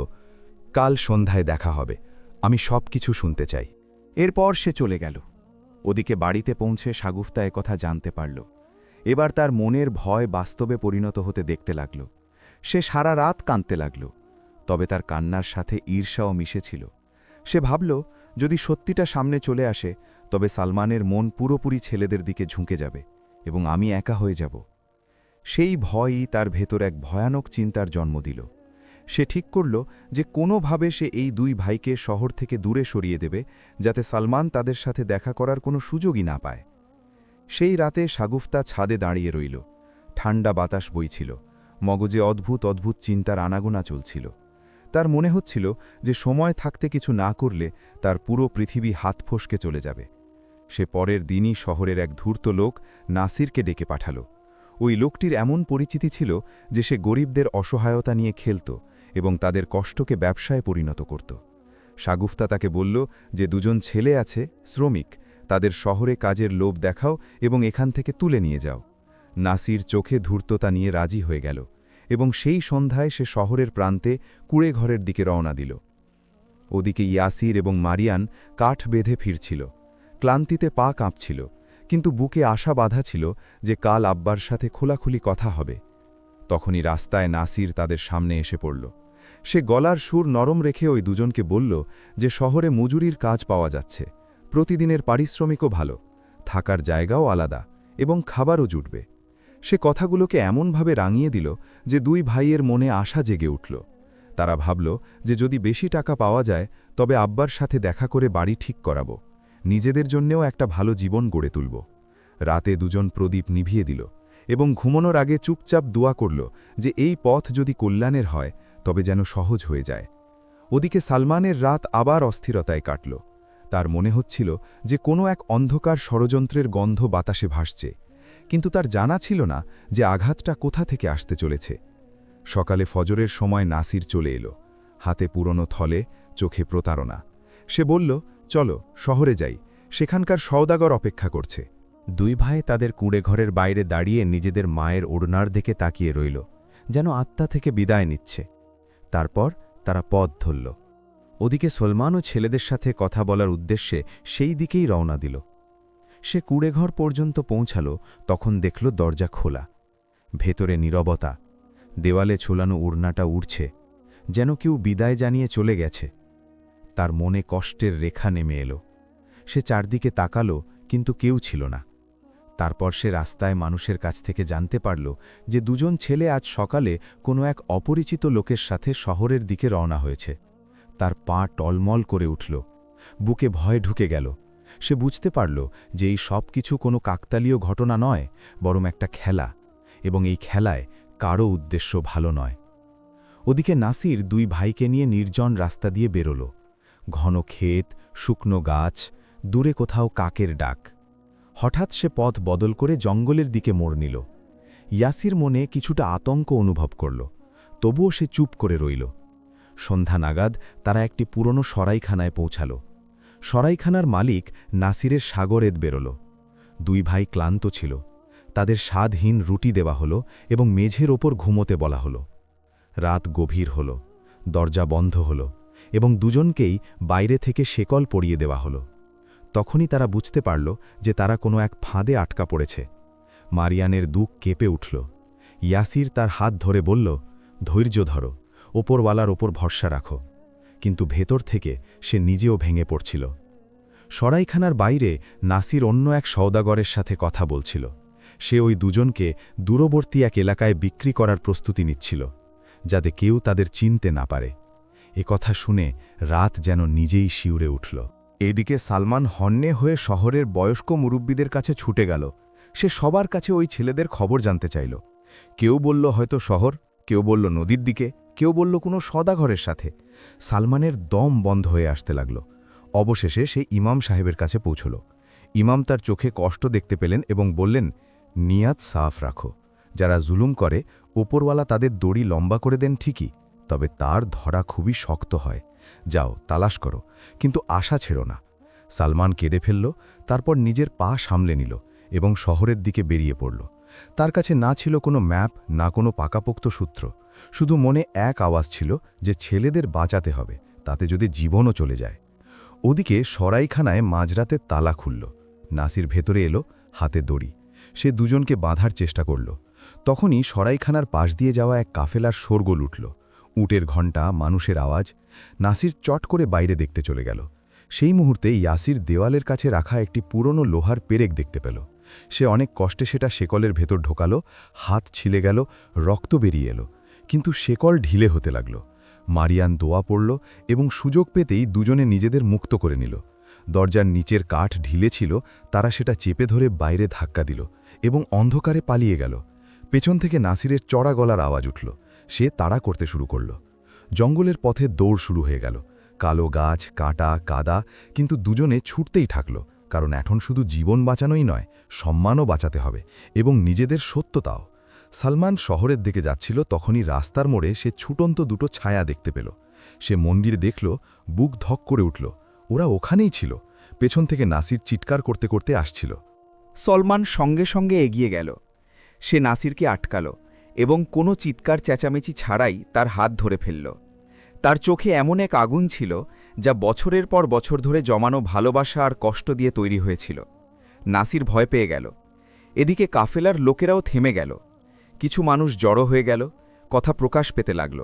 কাল সন্ধ্যায় দেখা হবে, আমি সব কিছু শুনতে চাই। এরপর সে চলে গেল। ওদিকে বাড়িতে পৌঁছে শাগুফতা কথা জানতে পারল। এবার তার মনের ভয় বাস্তবে পরিণত হতে দেখতে লাগল। সে সারা রাত কাঁদতে লাগল, তবে তার কান্নার সাথে ঈর্ষাও মিশেছিল। সে ভাবল, যদি সত্যিটা সামনে চলে আসে তবে সালমানের মন পুরোপুরি ছেলেদের দিকে ঝুঁকে যাবে এবং আমি একা হয়ে যাব। সেই ভয়ই তার ভেতর এক ভয়ানক চিন্তার জন্ম দিল। সে ঠিক করল যে কোনোভাবে সে এই দুই ভাইকে শহর থেকে দূরে সরিয়ে দেবে, যাতে সালমান তাদের সাথে দেখা করার কোনো সুযোগই না পায়। সেই রাতে শাগুফতা ছাদে দাঁড়িয়ে রইল। ঠান্ডা বাতাস বইছিল, মগজে অদ্ভুত অদ্ভুত চিন্তার আনাগোনা চলছিল। তার মনে হচ্ছিল যে সময় থাকতে কিছু না করলে তার পুরো পৃথিবী হাত ফসকে চলে যাবে। সে পরের দিনই শহরের এক ধূর্ত লোক নাসিরকে ডেকে পাঠাল। ওই লোকটির এমন পরিচিতি ছিল যে সে গরিবদের অসহায়তা নিয়ে খেলত এবং তাদের কষ্টকে ব্যবসায় পরিণত করত। শাগুফতা তাকে বলল যে দুজন ছেলে আছে, শ্রমিক, তাদের শহরে কাজের লোভ দেখাও এবং এখান থেকে তুলে নিয়ে যাও। নাসির চোখে ধূর্ততা নিয়ে রাজি হয়ে গেল এবং সেই সন্ধ্যায় সে শহরের প্রান্তে কুঁড়ে ঘরের দিকে রওনা দিল। ওদিকে ইয়াসির এবং মারিয়ান কাঠ বেঁধে ফিরছিল। ক্লান্তিতে পা কাঁপছিল, কিন্তু বুকে আশা বাঁধা ছিল যে কাল আব্বার সাথে খোলাখুলি কথা হবে। তখনই রাস্তায় নাসির তাদের সামনে এসে পড়ল। সে গলার সুর নরম রেখে ওই দুজনকে বলল যে শহরে মজুরির কাজ পাওয়া যাচ্ছে, প্রতিদিনের পারিশ্রমিকও ভালো, থাকার জায়গাও আলাদা এবং খাবারও জুটবে। সে কথাগুলোকে এমনভাবে রাঙিয়ে দিল যে দুই ভাইয়ের মনে আশা জেগে উঠল। তারা ভাবল যে যদি বেশি টাকা পাওয়া যায় তবে আব্বার সাথে দেখা করে বাড়ি ঠিক করাবো, নিজেদের জন্যেও একটা ভালো জীবন গড়ে তুলব। রাতে দুজন প্রদীপ নিভিয়ে দিল এবং ঘুমানোর আগে চুপচাপ দোয়া করল যে এই পথ যদি কল্যাণের হয় তবে যেন সহজ হয়ে যায়। ওদিকে সালমানের রাত আবার অস্থিরতায় কাটল। তার মনে হচ্ছিল যে কোনো এক অন্ধকার ষড়যন্ত্রের গন্ধ বাতাসে ভাসছে, কিন্তু তার জানা ছিল না যে আঘাতটা কোথা থেকে আসতে চলেছে। সকালে ফজরের সময় নাসির চলে এলো, হাতে পুরনো থলে, চোখে প্রতারণা। সে বলল, চলো শহরে যাই, সেখানকার সওদাগর অপেক্ষা করছে। দুই ভাই তাদের কুঁড়ে ঘরের বাইরে দাঁড়িয়ে নিজেদের মায়ের ওড়নার দিকে তাকিয়ে রইল, যেন আত্মা থেকে বিদায় নিচ্ছে। তারপর তারা পথ ধরল। ওদিকে সলমানও ছেলেদের সাথে কথা বলার উদ্দেশ্যে সেই দিকেই রওনা দিল। সে কুঁড়েঘর পর্যন্ত পৌঁছাল, তখন দেখল দরজা খোলা। ভেতরে নীরবতা, দেওয়ালে ঝোলানো ওড়নাটা উড়ছে, যেন কেউ বিদায় জানিয়ে চলে গেছে। তার মনে কষ্টের রেখা নেমে এলো। সে চারদিকে তাকালো, কিন্তু কেউ ছিল না। তারপর সে রাস্তায় মানুষের কাছ থেকে জানতে পারল যে দুজন ছেলে আজ সকালে কোনো এক অপরিচিত লোকের সাথে শহরের দিকে রওনা হয়েছে। তার পা টলমল করে উঠল। বুকে ভয় ঢুকে গেল। সে বুঝতে পারল যে এই সব কিছু কোনো কাকতালীয় ঘটনা নয়, বরং একটা খেলা, এবং এই খেলায় কারও উদ্দেশ্য ভালো নয়। ওদিকে নাসির দুই ভাইকে নিয়ে নির্জন রাস্তা দিয়ে বেরোল। ঘন ক্ষেত, শুকনো গাছ, দূরে কোথাও কাকের ডাক। হঠাৎ সে পথ বদল করে জঙ্গলের দিকে মোড় নিল। ইয়াসির মনে কিছুটা আতঙ্ক অনুভব করল, তবুও সে চুপ করে রইল। সন্ধ্যা নাগাদ তারা একটি পুরনো সরাইখানায় পৌঁছাল। সরাইখানার মালিক নাসিরের সাগরেদ বেরোল। দুই ভাই ক্লান্ত ছিল। তাদের স্বাদহীন রুটি দেওয়া হল এবং মেঝের ওপর ঘুমোতে বলা হল। রাত গভীর হল, দরজা বন্ধ হল এবং দুজনকেই বাইরে থেকে শেকল পরিয়ে দেওয়া হল। তখনই তারা বুঝতে পারল যে তারা কোনো এক ফাঁদে আটকা পড়েছে। মারিয়ানের দুঃখ কেঁপে উঠল। ইয়াসির তার হাত ধরে বলল, ধৈর্য ধরো, ওপরওয়ালার ওপর ভরসা রাখো। কিন্তু ভেতর থেকে সে নিজেও ভেঙে পড়ছিল। সরাইখানার বাইরে নাসির অন্য এক সওদাগরের সাথে কথা বলছিল। সে ওই দুজনকে দূরবর্তী এক এলাকায় বিক্রি করার প্রস্তুতি নিচ্ছিল, যাতে কেউ তাদের চিনতে না পারে। এ কথা শুনে রাত যেন নিজেই শিউরে উঠল। এদিকে সালমান হন্যে হয়ে শহরের বয়স্ক মুরব্বীদের কাছে ছুটে গেল। সে সবার কাছে ওই ছেলেদের খবর জানতে চাইল। কেউ বলল হয়তো শহর, কেউ বলল নদীর দিকে, কেউ বলল কোনো সদাঘরের সাথে। সালমানের দম বন্ধ হয়ে আসতে লাগল। অবশেষে সে ইমাম সাহেবের কাছে পৌঁছল। ইমাম তার চোখে কষ্ট দেখতে পেলেন এবং বললেন, নিয়াত সাফ রাখো। যারা জুলুম করে ওপরওয়ালা তাদের দড়ি লম্বা করে দেন ঠিকই, তবে তার ধরা খুবই শক্ত হয়। যাও, তালাশ করো, কিন্তু আশা ছেড়ো না। সালমান কেঁদে ফেলল, তারপর নিজের পা সামলে নিল এবং শহরের দিকে বেরিয়ে পড়ল। তার কাছে না ছিল কোনো ম্যাপ, না কোনো পাকাপোক্ত সূত্র, শুধু মনে এক আওয়াজ ছিল যে ছেলেদের বাঁচাতে হবে, তাতে যদি জীবনও চলে যায়। ওদিকে সরাইখানায় মাঝরাতে তালা খুলল। নাসির ভেতরে এলো, হাতে দড়ি। সে দুজনকে বাঁধার চেষ্টা করল। তখনই সরাইখানার পাশ দিয়ে যাওয়া এক কাফেলার শোরগোল উঠল। উটের ঘণ্টা, মানুষের আওয়াজ। নাসির চট করে বাইরে দেখতে চলে গেল। সেই মুহূর্তে ইয়াসির দেওয়ালের কাছে রাখা একটি পুরনো লোহার পেরেক দেখতে পেল। সে অনেক কষ্টে সেটা শেকলের ভেতর ঢোকালো। হাত ছিলে গেল, রক্ত বেরিয়ে এলো, কিন্তু শেকল ঢিলে হতে লাগল। মারিয়ান দোয়া পড়ল এবং সুযোগ পেতেই দুজনে নিজেদের মুক্ত করে নিল। দরজার নিচের কাঠ ঢিলে ছিল, তারা সেটা চেপে ধরে বাইরে ধাক্কা দিল এবং অন্ধকারে পালিয়ে গেল। পেছন থেকে নাসিরের চড়া গলার আওয়াজ উঠল। সে তাড়া করতে শুরু করল। জঙ্গলের পথে দৌড় শুরু হয়ে গেল। কালো গাছ, কাঁটা, কাদা, কিন্তু দুজনে ছুটতেই থাকল, কারণ এখন শুধু জীবন বাঁচানোই নয়, সম্মানও বাঁচাতে হবে এবং নিজেদের সত্যতাও। সালমান শহরের দিকে যাচ্ছিল, তখনই রাস্তার মোড়ে সে ছুটন্ত দুটো ছায়া দেখতে পেল। সে মন্দিরে দেখল, বুক ধক করে উঠল। ওরা ওখানেই ছিল। পেছন থেকে নাসির চিৎকার করতে করতে আসছিল। সলমান সঙ্গে সঙ্গে এগিয়ে গেল। সে নাসিরকে আটকাল এবং কোনো চিৎকার চেঁচামেচি ছাড়াই তার হাত ধরে ফেলল। তার চোখে এমন এক আগুন ছিল যা বছরের পর বছর ধরে জমানো ভালোবাসা আর কষ্ট দিয়ে তৈরি হয়েছিল। নাসির ভয় পেয়ে গেল। এদিকে কাফেলার লোকেরাও থেমে গেল। কিছু মানুষ জড়ো হয়ে গেল, কথা প্রকাশ পেতে লাগল।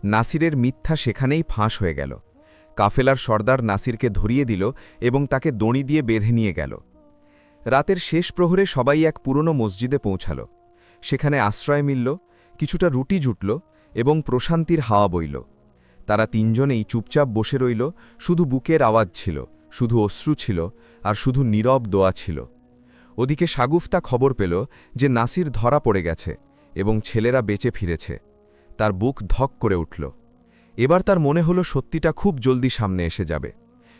নাসিরের মিথ্যা সেখানেই ফাঁস হয়ে গেল। কাফেলার সর্দার নাসিরকে ধরিয়ে দিল এবং তাকে দড়ি দিয়ে বেঁধে নিয়ে গেল। রাতের শেষ প্রহরে সবাই এক পুরনো মসজিদে পৌঁছাল। সেখানে আশ্রয় মিলল, কিছুটা রুটি জুটল এবং প্রশান্তির হাওয়া বইল। তারা তিনজনেই চুপচাপ বসে রইল। শুধু বুকের আওয়াজ ছিল, শুধু অশ্রু ছিল, আর শুধু নীরব দোয়া ছিল। ওদিকে শাগুফতা খবর পেল যে নাসির ধরা পড়ে গেছে এবং ছেলেরা বেঁচে ফিরেছে। তার বুক ধক করে উঠল। এবার তার মনে হলো সত্যিটা খুব জলদি সামনে এসে যাবে।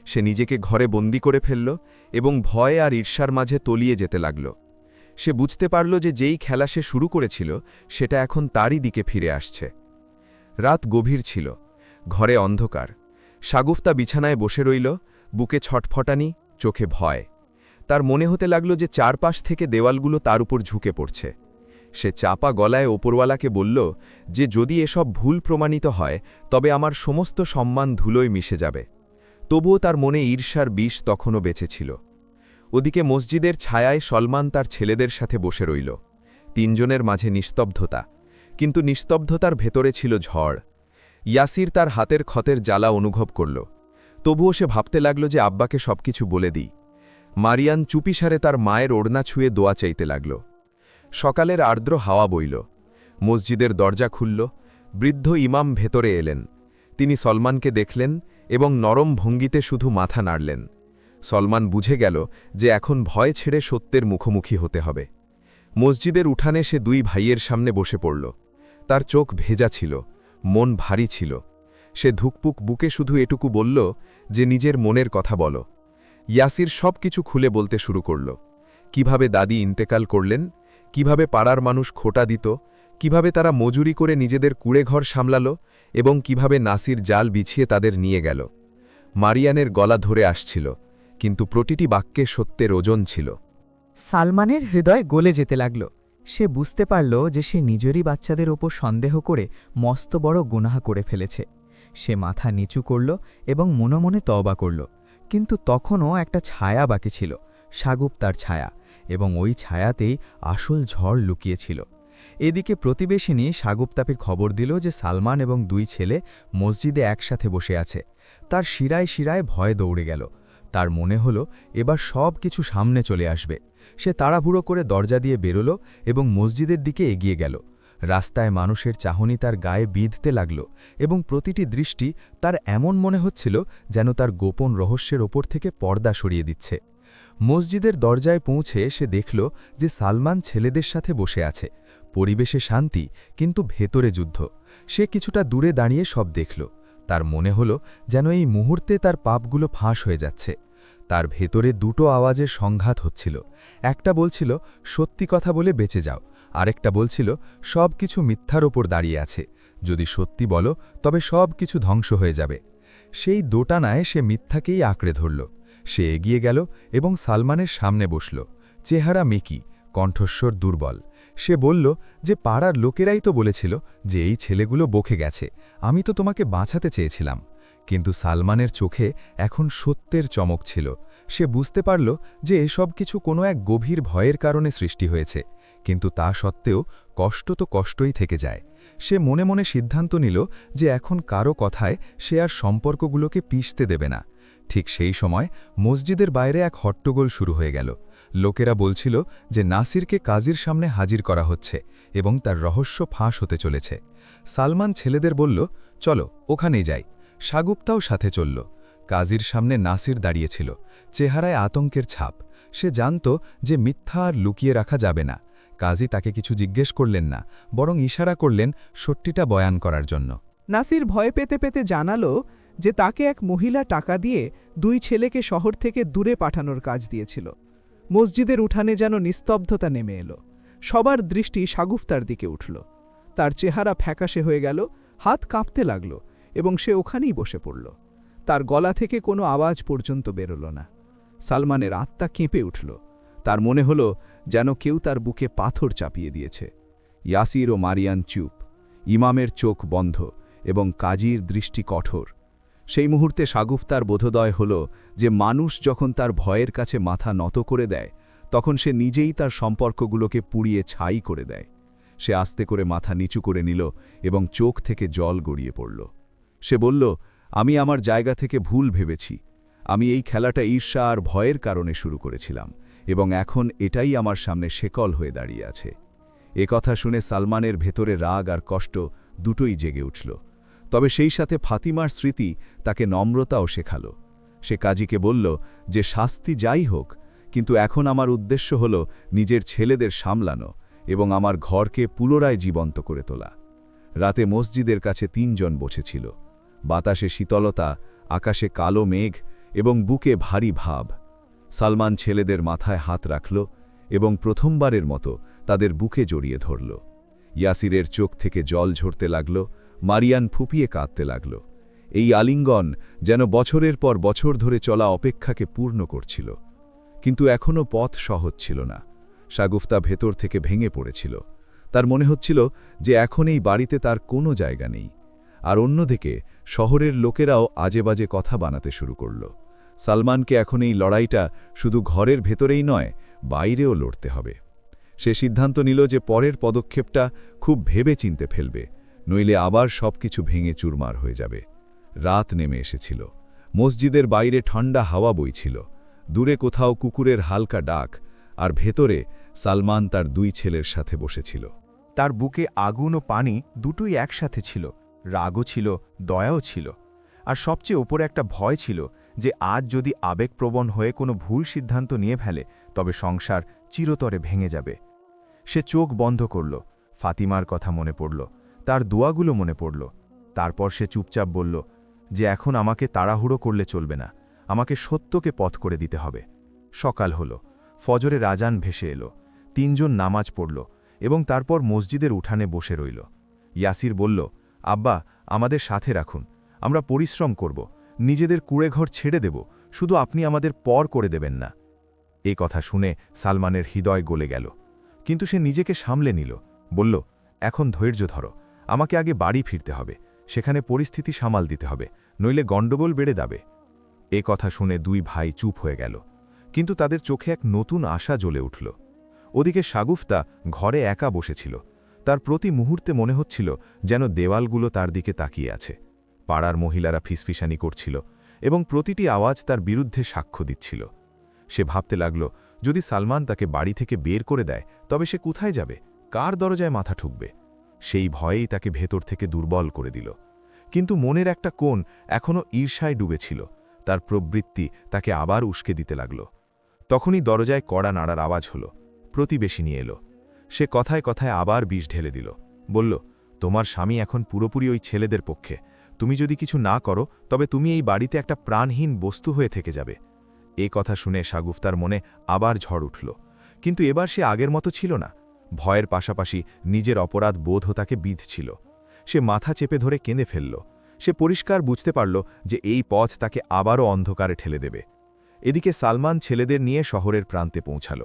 সে নিজেকে ঘরে বন্দি করে ফেলল এবং ভয় আর ঈর্ষার মাঝে তলিয়ে যেতে লাগল। সে বুঝতে পারল যে যেই খেলা সে শুরু করেছিল সেটা এখন তারই দিকে ফিরে আসছে। রাত গভীর ছিল, ঘরে অন্ধকার। শাগুফতা বিছানায় বসে রইল, বুকে ছটফটানি, চোখে ভয়। তার মনে হতে লাগল যে চারপাশ থেকে দেওয়ালগুলো তার উপর ঝুঁকে পড়ছে। সে চাপা গলায় ওপরওয়ালাকে বলল যে যদি এসব ভুল প্রমাণিত হয় তবে আমার সমস্ত সম্মান ধুলোয় মিশে যাবে। তবুও তার মনে ঈর্ষার বিষ তখনও বেঁচে ছিল। ওদিকে মসজিদের ছায়ায় সলমান তার ছেলেদের সাথে বসে রইল। তিনজনের মাঝে নিস্তব্ধতা, কিন্তু নিস্তব্ধতার ভেতরে ছিল ঝড়। ইয়াসির তার হাতের ক্ষতের জ্বালা অনুভব করল। তবুও সে ভাবতে লাগল যে আব্বাকে সবকিছু বলে দিই। মারিয়ান চুপিসারে তার মায়ের ওড়না ছুঁয়ে দোয়া চাইতে লাগল। সকালের আর্দ্র হাওয়া বইল। মসজিদের দরজা খুলল। বৃদ্ধ ইমাম ভেতরে এলেন। তিনি সলমানকে দেখলেন এবং নরম ভঙ্গিতে শুধু মাথা নাড়লেন। সলমান বুঝে গেল যে এখন ভয় ছেড়ে সত্যের মুখোমুখি হতে হবে। মসজিদের উঠানে সে দুই ভাইয়ের সামনে বসে পড়ল। তার চোখ ভেজা ছিল, মন ভারী ছিল। সে ধুকপুক বুকে শুধু এটুকু বলল যে নিজের মনের কথা বলো। ইয়াসির সব কিছু খুলে বলতে শুরু করল। কিভাবে দাদি ইন্তেকাল করলেন, কিভাবে পাড়ার মানুষ খোটা দিত, কিভাবে তারা মজুরি করে নিজেদের কুড়েঘর সামলালো এবং কিভাবে নাসির জাল বিছিয়ে তাদের নিয়ে গেল। মারিয়ানের গলা ধরে আসছিল, কিন্তু প্রতিটি বাক্যে সত্যের ওজন ছিল। সালমানের হৃদয় গলে যেতে লাগল। সে বুঝতে পারল যে সে নিজেরই বাচ্চাদের ওপর সন্দেহ করে মস্ত বড় গুনাহ করে ফেলেছে। সে মাথা নিচু করল এবং মনে মনে তওবা করল। কিন্তু তখনও একটা ছায়া বাকি ছিল, সাগুপ্তার ছায়া, এবং ওই ছায়াতেই আসল ঝড় লুকিয়েছিল। এদিকে প্রতিবেশিনী সাগুপ্তাকে খবর দিল যে সালমান এবং দুই ছেলে মসজিদে একসাথে বসে আছে। তার শিরায় শিরায় ভয় দৌড়ে গেল। তার মনে হলো এবার সব কিছু সামনে চলে আসবে। সে তাড়াহুড়ো করে দরজা দিয়ে বেরোল এবং মসজিদের দিকে এগিয়ে গেল। রাস্তায় মানুষের চাহনি তার গায়ে বিঁধতে লাগল এবং প্রতিটি দৃষ্টি তার এমন মনে হচ্ছিল যেন তার গোপন রহস্যের ওপর থেকে পর্দা সরিয়ে দিচ্ছে। মসজিদের দরজায় পৌঁছে সে দেখল যে সালমান ছেলেদের সাথে বসে আছে। পরিবেশে শান্তি, কিন্তু ভেতরে যুদ্ধ। সে কিছুটা দূরে দাঁড়িয়ে সব দেখল। তার মনে হল যেন এই মুহূর্তে তার পাপগুলো ফাঁস হয়ে যাচ্ছে। তার ভেতরে দুটো আওয়াজের সংঘাত হচ্ছিল। একটা বলছিল সত্যি কথা বলে বেঁচে যাও, আরেকটা বলছিল সব কিছু মিথ্যার ওপর দাঁড়িয়ে আছে, যদি সত্যি বলো তবে সব কিছু ধ্বংস হয়ে যাবে। সেই দোটানায় সে মিথ্যাকেই আঁকড়ে ধরল। সে এগিয়ে গেল এবং সালমানের সামনে বসল। চেহারা মেকি, কণ্ঠস্বর দুর্বল। সে বলল যে পাড়ার লোকেরাই তো বলেছিল যে এই ছেলেগুলো বকে গেছে, আমি তো তোমাকে বাঁচাতে চেয়েছিলাম। কিন্তু সালমানের চোখে এখন সত্যের চমক ছিল। সে বুঝতে পারল যে এসব কিছু কোনো এক গভীর ভয়ের কারণে সৃষ্টি হয়েছে, কিন্তু তা সত্ত্বেও কষ্ট তো কষ্টই থেকে যায়। সে মনে মনে সিদ্ধান্ত নিল যে এখন কারো কথায় সে আর সম্পর্কগুলোকে পিষতে দেবে না। ঠিক সেই সময় মসজিদের বাইরে এক হট্টগোল শুরু হয়ে গেল। লোকেরা বলছিল যে নাসিরকে কাজীর সামনে হাজির করা হচ্ছে এবং তার রহস্য ফাঁস হতে চলেছে। সালমান ছেলেদের বলল, চলো ওখানেই যাই। সাগুপ্তাও সাথে চলল। কাজীর সামনে নাসির দাঁড়িয়েছিল, চেহারায় আতঙ্কের ছাপ। সে জানত যে মিথ্যা আর লুকিয়ে রাখা যাবে না। কাজী তাকে কিছু জিজ্ঞেস করলেন না, বরং ইশারা করলেন সত্যিটা বয়ান করার জন্য। নাসির ভয় পেতে পেতে জানালো যে তাকে এক মহিলা টাকা দিয়ে দুই ছেলেকে শহর থেকে দূরে পাঠানোর কাজ দিয়েছিল। মসজিদের উঠানে যেন নিস্তব্ধতা নেমে এলো। সবার দৃষ্টি সাগুফতার দিকে উঠল। তার চেহারা ফ্যাকাশে হয়ে গেল, হাত কাঁপতে লাগল এবং সে ওখানেই বসে পড়ল। তার গলা থেকে কোনো আওয়াজ পর্যন্ত বেরোল না। সালমানের আত্মা কেঁপে উঠল। তার মনে হল যেন কেউ তার বুকে পাথর চাপিয়ে দিয়েছে। ইয়াসির ও মারিয়ান চুপ, ইমামের চোখ বন্ধ এবং কাজীর দৃষ্টি কঠোর। সেই মুহূর্তে সাগুফতার বোধোদয় হল যে মানুষ যখন তার ভয়ের কাছে মাথা নত করে দেয়, তখন সে নিজেই তার সম্পর্কগুলোকে পুড়িয়ে ছাই করে দেয়। সে আস্তে করে মাথা নিচু করে নিল এবং চোখ থেকে জল গড়িয়ে পড়ল। সে বলল, আমি আমার জায়গা থেকে ভুল ভেবেছি। আমি এই খেলাটা ঈর্ষা আর ভয়ের কারণে শুরু করেছিলাম এবং এখন এটাই আমার সামনে শেকল হয়ে দাঁড়িয়ে আছে। এ কথা শুনে সালমানের ভেতরে রাগ আর কষ্ট দুটোই জেগে উঠল। তবে সেই সাথে ফাতিমার স্মৃতি তাকে নম্রতাও শেখালো। সে কাজীকে বলল যে শাস্তি যাই হোক, কিন্তু এখন আমার উদ্দেশ্য হল নিজের ছেলেদের সামলানো এবং আমার ঘরকে পুনরায় জীবন্ত করে তোলা। রাতে মসজিদের কাছে ৩ জন বসেছিল। বাতাসে শীতলতা, আকাশে কালো মেঘ এবং বুকে ভারী ভাব। সালমান ছেলেদের মাথায় হাত রাখল এবং প্রথমবারের মতো তাদের বুকে জড়িয়ে ধরল। ইয়াসিরের চোখ থেকে জল ঝরতে লাগল, মারিয়ান ফুপিয়ে কাঁদতে লাগল। এই আলিঙ্গন যেন বছরের পর বছর ধরে চলা অপেক্ষাকে পূর্ণ করছিল। কিন্তু এখনও পথ সহজ ছিল না। সাগুফতা ভেতর থেকে ভেঙে পড়েছিল। তার মনে হচ্ছিল যে এখন এই বাড়িতে তার কোনো জায়গা নেই। আর অন্যদিকে শহরের লোকেরাও আজেবাজে কথা বানাতে শুরু করল। সালমানকে এখন এই লড়াইটা শুধু ঘরের ভেতরেই নয়, বাইরেও লড়তে হবে। সে সিদ্ধান্ত নিল যে পরের পদক্ষেপটা খুব ভেবে চিনতে ফেলবে, নইলে আবার সবকিছু ভেঙে চুরমার হয়ে যাবে। রাত নেমে এসেছিল। মসজিদের বাইরে ঠান্ডা হাওয়া বইছিল। দূরে কোথাও কুকুরের হালকা ডাক, আর ভেতরে সালমান তার 2 ছেলের সাথে বসেছিল। তার বুকে আগুন ও পানি দুটোই একসাথে ছিল। রাগও ছিল, দয়াও ছিল। আর সবচেয়ে ওপরে একটা ভয় ছিল যে আজ যদি আবেগপ্রবণ হয়ে কোনো ভুল সিদ্ধান্ত নিয়ে ফেলে তবে সংসার চিরতরে ভেঙে যাবে। সে চোখ বন্ধ করল, ফাতিমার কথা মনে পড়ল, তার দোয়াগুলো মনে পড়ল। তারপর সে চুপচাপ বলল যে এখন আমাকে তাড়াহুড়ো করলে চলবে না, আমাকে সত্যকে পথ করে দিতে হবে। সকাল হল, ফজরে আযান ভেসে এলো, 3 জন নামাজ পড়ল এবং তারপর মসজিদের উঠানে বসে রইল। ইয়াসির বলল, আব্বা, আমাদের সাথে রাখুন, আমরা পরিশ্রম করব, নিজেদের কুড়েঘর ছেড়ে দেব, শুধু আপনি আমাদের পর করে দেবেন না। এই কথা শুনে সালমানের হৃদয় গলে গেল, কিন্তু সে নিজেকে সামলে নিল, বলল, এখন ধৈর্য ধরো, আমাকে আগে বাড়ি ফিরতে হবে, সেখানে পরিস্থিতি সামাল দিতে হবে, নইলে গণ্ডগোল বেড়ে যাবে। এ কথা শুনে 2 ভাই চুপ হয়ে গেল, কিন্তু তাদের চোখে এক নতুন আশা জ্বলে উঠল। ওদিকে শাগুফতা ঘরে একা বসেছিল, তার প্রতি মুহূর্তে মনে হচ্ছিল যেন দেওয়ালগুলো তার দিকে তাকিয়ে আছে। পাড়ার মহিলারা ফিসফিসানি করছিল এবং প্রতিটি আওয়াজ তার বিরুদ্ধে সাক্ষ্য দিচ্ছিল। সে ভাবতে লাগল, যদি সালমান তাকে বাড়ি থেকে বের করে দেয় তবে সে কোথায় যাবে, কার দরজায় মাথা ঠুকবে? সেই ভয়েই তাকে ভেতর থেকে দুর্বল করে দিল। কিন্তু মনের একটা কোণ এখনও ঈর্ষায় ডুবেছিল, তার প্রবৃত্তি তাকে আবার উস্কে দিতে লাগল। তখনই দরজায় কড়া নাড়ার আওয়াজ হলো, প্রতিবেশী নিয়ে এলো। সে কথায় কথায় আবার বিষ ঢেলে দিল, বলল, তোমার স্বামী এখন পুরোপুরি ওই ছেলেদের পক্ষে, তুমি যদি কিছু না করো তবে তুমি এই বাড়িতে একটা প্রাণহীন বস্তু হয়ে থেকে যাবে। এই কথা শুনে শাগুফতার মনে আবার ঝড় উঠল, কিন্তু এবার সে আগের মতো ছিল না। ভয়ের পাশাপাশি নিজের অপরাধ বোধও তাকে বিঁধছিল। সে মাথা চেপে ধরে কেঁদে ফেলল। সে পরিষ্কার বুঝতে পারল যে এই পথ তাকে আবারও অন্ধকারে ঠেলে দেবে। এদিকে সালমান ছেলেদের নিয়ে শহরের প্রান্তে পৌঁছাল।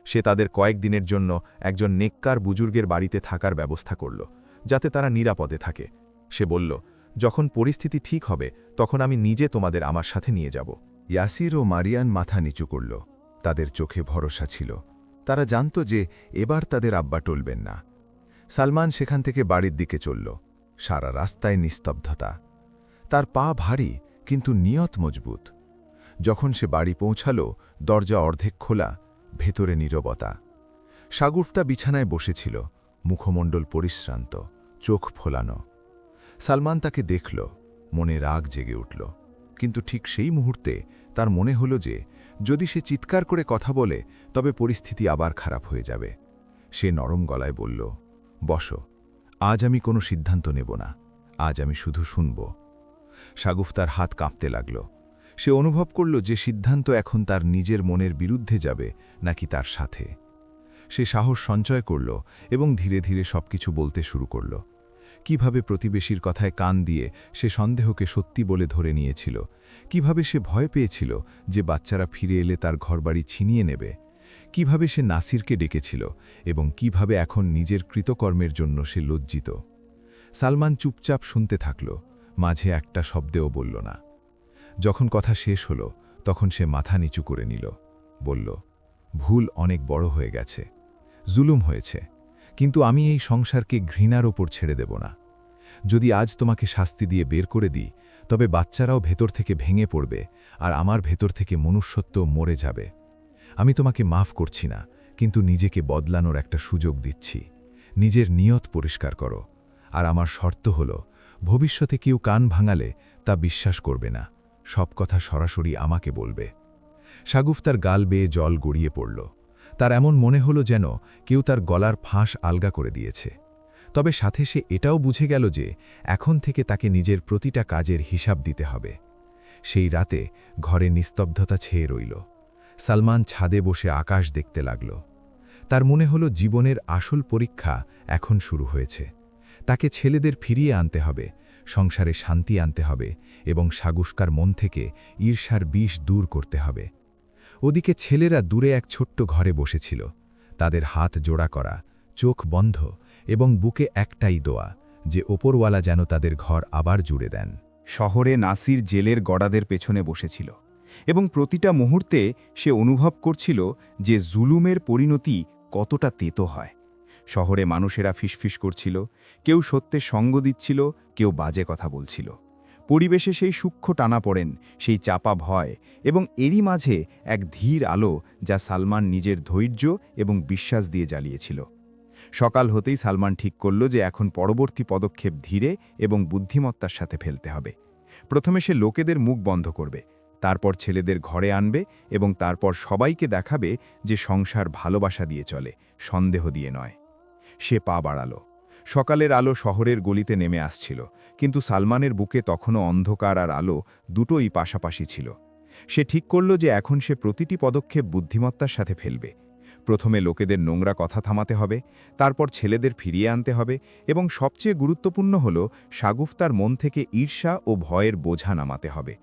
সে তাদের কয়েকদিনের জন্য একজন নেককার বুজুর্গের বাড়িতে থাকার ব্যবস্থা করল, যাতে তারা নিরাপদে থাকে। সে বলল, যখন পরিস্থিতি ঠিক হবে তখন আমি নিজে তোমাদের আমার সাথে নিয়ে যাব। ইয়াসির ও মারিয়ান মাথা নিচু করল, তাদের চোখে ভরসা ছিল। তারা জানত যে এবার তাদের আব্বা টলবেন না। সালমান সেখান থেকে বাড়ির দিকে চলল। সারা রাস্তায় নিস্তব্ধতা। তার পা ভারী কিন্তু নিয়ত মজবুত। যখন সে বাড়ি পৌঁছাল, দরজা অর্ধেক খোলা, ভেতরে নীরবতা। শাগুফতা বিছানায় বসেছিল, মুখমণ্ডল পরিশ্রান্ত, চোখ ফোলানো। সালমান তাকে দেখল, মনে রাগ জেগে উঠল। কিন্তু ঠিক সেই মুহূর্তে তার মনে হল যে যদি সে চিৎকার করে কথা বলে তবে পরিস্থিতি আবার খারাপ হয়ে যাবে। সে নরম গলায় বলল, বসো, আজ আমি কোনো সিদ্ধান্ত নেব না, আজ আমি শুধু শুনব। শাগুফতার হাত কাঁপতে লাগল। সে অনুভব করল যে সিদ্ধান্ত এখন তার নিজের মনের বিরুদ্ধে যাবে নাকি তার সাথে। সে সাহস সঞ্চয় করল এবং ধীরে ধীরে সবকিছু বলতে শুরু করল। কিভাবে প্রতিবেশীর কথায় কান দিয়ে সে সন্দেহকে সত্যি বলে ধরে নিয়েছিল, কিভাবে সে ভয় পেয়েছিল যে বাচ্চারা ফিরে এলে তার ঘরবাড়ি ছিনিয়ে নেবে, কিভাবে সে নাসিরকে ডেকেছিল এবং কিভাবে এখন নিজের কৃতকর্মের জন্য সে লজ্জিত। সালমান চুপচাপ শুনতে থাকল, মাঝে একটা শব্দেও বলল না। যখন কথা শেষ হল তখন সে মাথা নিচু করে নিল, বলল, ভুল অনেক বড় হয়ে গেছে, জুলুম হয়েছে, কিন্তু আমি এই সংসারকে ঘৃণার ওপর ছেড়ে দেব না। যদি আজ তোমাকে শাস্তি দিয়ে বের করে দিই তবে বাচ্চারাও ভেতর থেকে ভেঙে পড়বে আর আমার ভেতর থেকে মনুষ্যত্ব মরে যাবে। আমি তোমাকে মাফ করছি না, কিন্তু নিজেকে বদলানোর একটা সুযোগ দিচ্ছি। নিজের নিয়ত পরিষ্কার করো, আর আমার শর্ত হল ভবিষ্যতে কেউ কান ভাঙালে তা বিশ্বাস করবে না, সব কথা সরাসরি আমাকে বলবে। শাগুফতার গাল বেয়ে জল গড়িয়ে পড়ল। তার এমন মনে হলো যেন কেউ তার গলার ফাঁস আলগা করে দিয়েছে। তবে সাথে সে এটাও বুঝে গেল যে এখন থেকে তাকে নিজের প্রতিটা কাজের হিসাব দিতে হবে। সেই রাতে ঘরে নিস্তব্ধতা ছেয়ে রইল। সালমান ছাদে বসে আকাশ দেখতে লাগল। তার মনে হলো জীবনের আসল পরীক্ষা এখন শুরু হয়েছে। তাকে ছেলেদের ফিরিয়ে আনতে হবে, সংসারে শান্তি আনতে হবে এবং শাগুফতার মন থেকে ঈর্ষার বিষ দূর করতে হবে। ওদিকে ছেলেরা দূরে এক ছোট্ট ঘরে বসেছিল, তাদের হাত জোড়া করা, চোখ বন্ধ এবং বুকে একটাই দোয়া যে ওপরওয়ালা যেন তাদের ঘর আবার জুড়ে দেন। শহরে নাসির জেলের গড়াদের পেছনে বসেছিল এবং প্রতিটা মুহূর্তে সে অনুভব করছিল যে জুলুমের পরিণতি কতটা তেতো হয়। শহরে মানুষেরা ফিসফিস করছিল, কেউ সত্যের সঙ্গ দিচ্ছিল, কেউ বাজে কথা বলছিল। পরিবেশে সেই সূক্ষ্ম টানাপড়েন, সেই চাপা ভয় এবং এরই মাঝে এক ধীর আলো যা সালমান নিজের ধৈর্য এবং বিশ্বাস দিয়ে জ্বালিয়েছিল। সকাল হতেই সালমান ঠিক করল যে এখন পরবর্তী পদক্ষেপ ধীরে এবং বুদ্ধিমত্তার সাথে ফেলতে হবে। প্রথমে সে লোকেদের মুখ বন্ধ করবে, তারপর ছেলেদের ঘরে আনবে এবং তারপর সবাইকে দেখাবে যে সংসার ভালোবাসা দিয়ে চলে, সন্দেহ দিয়ে নয়। সে পা বাড়ালো। সকালের আলো শহরের গলিতে নেমে আসছিল, কিন্তু সালমানের বুকে তখনও অন্ধকার আর আলো দুটোই পাশাপাশি ছিল। সে ঠিক করল যে এখন সে প্রতিটি পদক্ষেপ বুদ্ধিমত্তার সাথে ফেলবে। প্রথমে লোকেদের নোংরা কথা থামাতে হবে, তারপর ছেলেদের ফিরিয়ে আনতে হবে, এবং সবচেয়ে গুরুত্বপূর্ণ হল শাগুফতার মন থেকে ঈর্ষা ও ভয়ের বোঝা নামাতে হবে।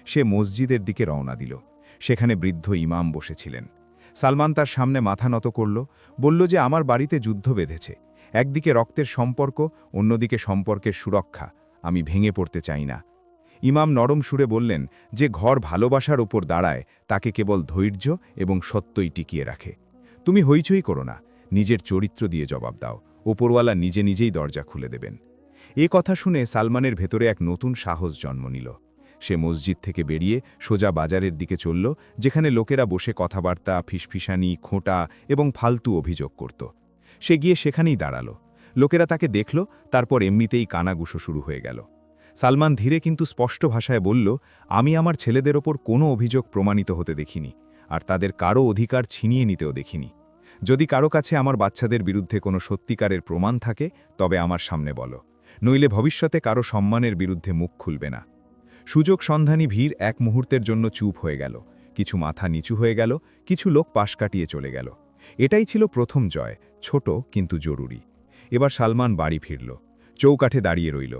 সে মসজিদের দিকে রওনা দিল। সেখানে বৃদ্ধ ইমাম বসেছিলেন। সালমান তার সামনে মাথা নত করল, বলল যে আমার বাড়িতে যুদ্ধ বেঁধেছে, একদিকে রক্তের সম্পর্ক, অন্যদিকে সম্পর্কের সুরক্ষা। আমি ভেঙে পড়তে চাই না। ইমাম নরম সুরে বললেন, যে ঘর ভালোবাসার ওপর দাঁড়ায় তাকে কেবল ধৈর্য এবং সত্যই টিকিয়ে রাখে। তুমি হইচই করো না, নিজের চরিত্র দিয়ে জবাব দাও, ওপরওয়ালা নিজে নিজেই দরজা খুলে দেবেন। এ কথা শুনে সালমানের ভেতরে এক নতুন সাহস জন্ম নিল। সে মসজিদ থেকে বেরিয়ে সোজা বাজারের দিকে চলল, যেখানে লোকেরা বসে কথাবার্তা, ফিসফিসানি, খোঁটা এবং ফালতু অভিযোগ করত। সে গিয়ে সেখানেই দাঁড়াল। লোকেরা তাকে দেখল, তারপর এমনিতেই কানাগুশো শুরু হয়ে গেল। সালমান ধীরে কিন্তু স্পষ্ট ভাষায় বলল, আমি আমার ছেলেদের ওপর কোনো অভিযোগ প্রমাণিত হতে দেখিনি, আর তাদের কারো অধিকার ছিনিয়ে নিতেও দেখিনি। যদি কারো কাছে আমার বাচ্চাদের বিরুদ্ধে কোনো সত্যিকারের প্রমাণ থাকে তবে আমার সামনে বলো, নইলে ভবিষ্যতে কারো সম্মানের বিরুদ্ধে মুখ খুলবে না। সুযোগ সন্ধানী ভিড় এক মুহূর্তের জন্য চুপ হয়ে গেল, কিছু মাথা নিচু হয়ে গেল, কিছু লোক পাশ কাটিয়ে চলে গেল। এটাই ছিল প্রথম জয়, ছোট কিন্তু জরুরি। এবার সালমান বাড়ি ফিরল, চৌকাঠে দাঁড়িয়ে রইল।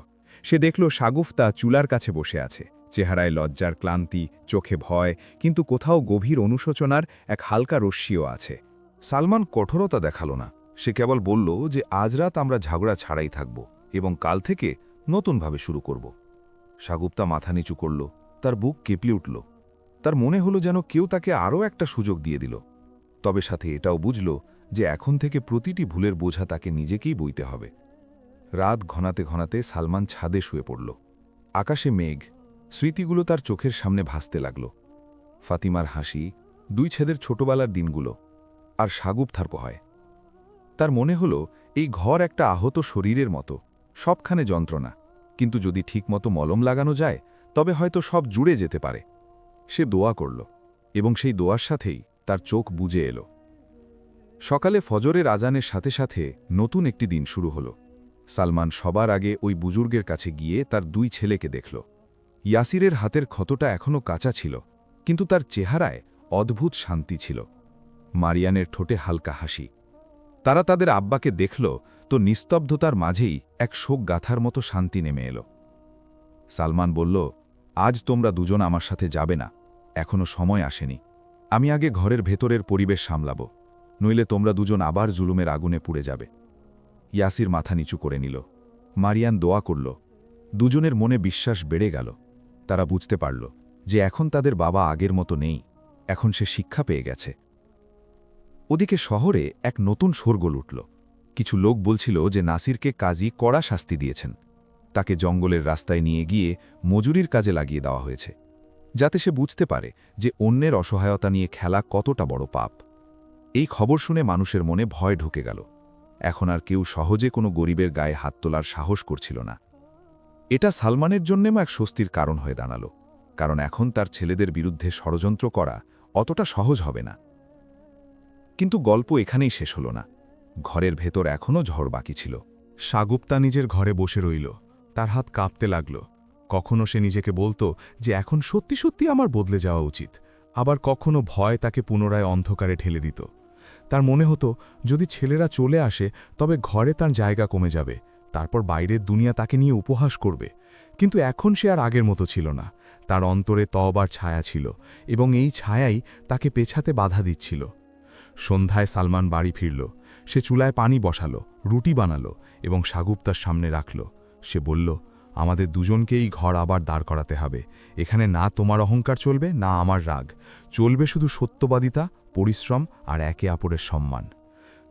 সে দেখল শাগুফতা চুলার কাছে বসে আছে, চেহারায় লজ্জার ক্লান্তি, চোখে ভয়, কিন্তু কোথাও গভীর অনুশোচনার এক হালকা রশ্মিও আছে। সালমান কঠোরতা দেখালো না, সে কেবল বলল যে আজ রাত আমরা ঝগড়া ছাড়াই থাকব এবং কাল থেকে নতুনভাবে শুরু করব। শাগুফতা মাথা নিচু করল, তার বুক কেঁপলে উঠল। তার মনে হলো যেন কেউ তাকে আরও একটা সুযোগ দিয়ে দিল। তবে সাথে এটাও বুঝল যে এখন থেকে প্রতিটি ভুলের বোঝা তাকে নিজেকেই বইতে হবে। রাত ঘনাতে ঘনাতে সালমান ছাদে শুয়ে পড়ল। আকাশে মেঘ, স্মৃতিগুলো তার চোখের সামনে ভাসতে লাগল। ফাতিমার হাসি, দুই ছেলের ছোটবেলার দিনগুলো, আর শাগুফতার ভয়। তার মনে হলো এই ঘর একটা আহত শরীরের মতো, সবখানে যন্ত্রণা, কিন্তু যদি ঠিকমতো মলম লাগানো যায় তবে হয়তো সব জুড়ে যেতে পারে। সে দোয়া করল, এবং সেই দোয়ার সাথেই তার চোখ বুজে এলো। সকালে ফজরের আজানের সাথে সাথে নতুন একটি দিন শুরু হলো। সালমান সবার আগে ওই বুজুর্গের কাছে গিয়ে তার দুই ছেলেকে দেখল। ইয়াসিরের হাতের ক্ষতটা এখনও কাঁচা ছিল, কিন্তু তার চেহারায় অদ্ভুত শান্তি ছিল। মারিয়ানের ঠোঁটে হালকা হাসি। তারা তাদের আব্বাকে দেখল তো নিস্তব্ধতার মাঝেই এক শোক গাথার মতো শান্তি নেমে এলো। সালমান বলল, আজ তোমরা দুজন আমার সাথে যাবে না, এখনো সময় আসেনি। আমি আগে ঘরের ভেতরের পরিবেশ সামলাব, নইলে তোমরা দুজন আবার জুলুমের আগুনে পুড়ে যাবে। ইয়াসির মাথা নিচু করে নিল। মারিয়ান দোয়া করল। দুজনের মনে বিশ্বাস বেড়ে গেল। তারা বুঝতে পারল যে এখন তাদের বাবা আগের মতো নেই, এখন সে শিক্ষা পেয়ে গেছে। ওদিকে শহরে এক নতুন শোরগোল উঠল। কিছু লোক বলছিল যে নাসিরকে কাজী কড়া শাস্তি দিয়েছেন, তাকে জঙ্গলের রাস্তায় নিয়ে গিয়ে মজুরির কাজে লাগিয়ে দেওয়া হয়েছে, যাতে সে বুঝতে পারে যে অন্যের অসহায়তা নিয়ে খেলা কতটা বড় পাপ। এই খবর শুনে মানুষের মনে ভয় ঢুকে গেল। এখন আর কেউ সহজে কোনো গরিবের গায়ে হাত তোলার সাহস করছিল না। এটা সালমানের জন্যেও এক স্বস্তির কারণ হয়ে দাঁড়াল, কারণ এখন তার ছেলেদের বিরুদ্ধে ষড়যন্ত্র করা অতটা সহজ হবে না। কিন্তু গল্প এখানেই শেষ হল না। ঘরের ভেতর এখনও ঝড় বাকি ছিল। শাগুফতা নিজের ঘরে বসে রইল, তার হাত কাঁপতে লাগল। কখনো সে নিজেকে বলতো যে এখন সত্যি সত্যি আমার বদলে যাওয়া উচিত, আবার কখনো ভয় তাকে পুনরায় অন্ধকারে ঠেলে দিত। তার মনে হতো যদি ছেলেরা চলে আসে তবে ঘরে তার জায়গা কমে যাবে, তারপর বাইরের দুনিয়া তাকে নিয়ে উপহাস করবে। কিন্তু এখন সে আর আগের মতো ছিল না। তার অন্তরে তওবার ছায়া ছিল, এবং এই ছায়াই তাকে পেছাতে বাধা দিচ্ছিল। সন্ধ্যায় সালমান বাড়ি ফিরল। সে চুলায় পানি বসালো, রুটি বানালো এবং শাগুফতার সামনে রাখল। সে বলল, আমাদের দুজনকেই ঘর আবার দাঁড় করাতে হবে। এখানে না তোমার অহংকার চলবে, না আমার রাগ চলবে, শুধু সত্যবাদিতা, পরিশ্রম আর একে অপরের সম্মান।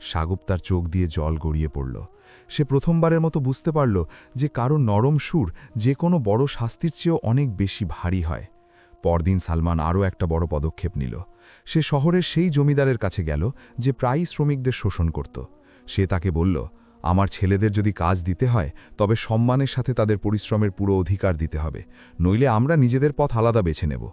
শাগুফতার চোখ দিয়ে জল গড়িয়ে পড়ল। সে প্রথমবারের মতো বুঝতে পারল যে কারো নরম সুর যে কোনো বড় শাস্তির চেয়েও অনেক বেশি ভারী হয়। পরদিন সালমান আরও একটা বড় পদক্ষেপ নিল। সে শহরের সেই জমিদারের কাছে গেল যে প্রায়ই শ্রমিকদের শোষণ করত। সে তাকে বলল, আমার ছেলেদের যদি কাজ দিতে হয় তবে সম্মানের সাথে তাদের পরিশ্রমের পুরো অধিকার দিতে হবে, নইলে আমরা নিজেদের পথ আলাদা বেছে নেব।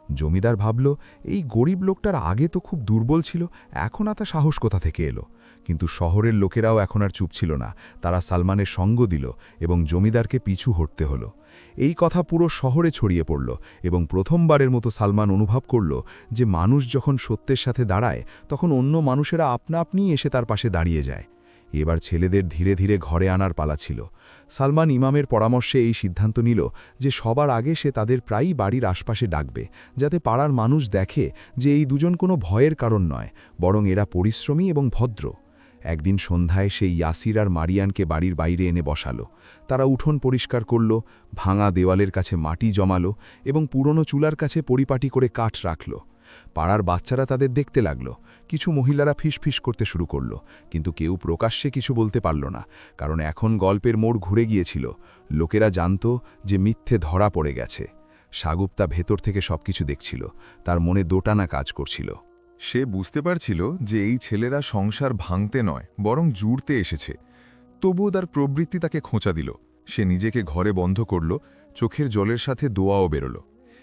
জমিদার ভাবল, এই গরিব লোকটার আগে তো খুব দুর্বল ছিল, এখন এত সাহস কোথা থেকে এলো? কিন্তু শহরের লোকেরাও এখন আর চুপ ছিল না, তারা সালমানের সঙ্গ দিল এবং জমিদারকে পিছু হটতে হলো। এই কথা পুরো শহরে ছড়িয়ে পড়ল এবং প্রথমবারের মতো সালমান অনুভব করল যে মানুষ যখন সত্যের সাথে দাঁড়ায় তখন অন্য মানুষেরা আপনা আপনিই এসে তার পাশে দাঁড়িয়ে যায়। এবার ছেলেদের ধীরে ধীরে ঘরে আনার পালা ছিল। সালমান ইমামের পরামর্শে এই সিদ্ধান্ত নিল যে সবার আগে সে তাদের প্রায়ই বাড়ির আশপাশে ডাকবে, যাতে পাড়ার মানুষ দেখে যে এই দুজন কোনো ভয়ের কারণ নয়, বরং এরা পরিশ্রমী এবং ভদ্র। একদিন সন্ধ্যায় সেই ইয়াসির আর মারিয়ানকে বাড়ির বাইরে এনে বসালো। তারা উঠোন পরিষ্কার করল, ভাঙা দেওয়ালের কাছে মাটি জমালো এবং পুরনো চুলার কাছে পরিপাটি করে কাঠ রাখল। পাড়ার বাচ্চারা তাদের দেখতে লাগল। কিছু মহিলারা ফিসফিস করতে শুরু করল, কিন্তু কেউ প্রকাশ্যে কিছু বলতে পারল না, কারণ এখন গল্পের মোড় ঘুরে গিয়েছিল। লোকেরা জানত যে মিথ্যে ধরা পড়ে গেছে। সাগুপ্তা ভেতর থেকে সবকিছু দেখছিল, তার মনে দোটানা কাজ করছিল। সে বুঝতে পারছিল যে এই ছেলেরা সংসার ভাঙতে নয় বরং জুড়তে এসেছে। তবুও তার প্রবৃত্তি তাকে খোঁচা দিল। সে নিজেকে ঘরে বন্ধ করল, চোখের জলের সাথে দোয়াও বেরোল।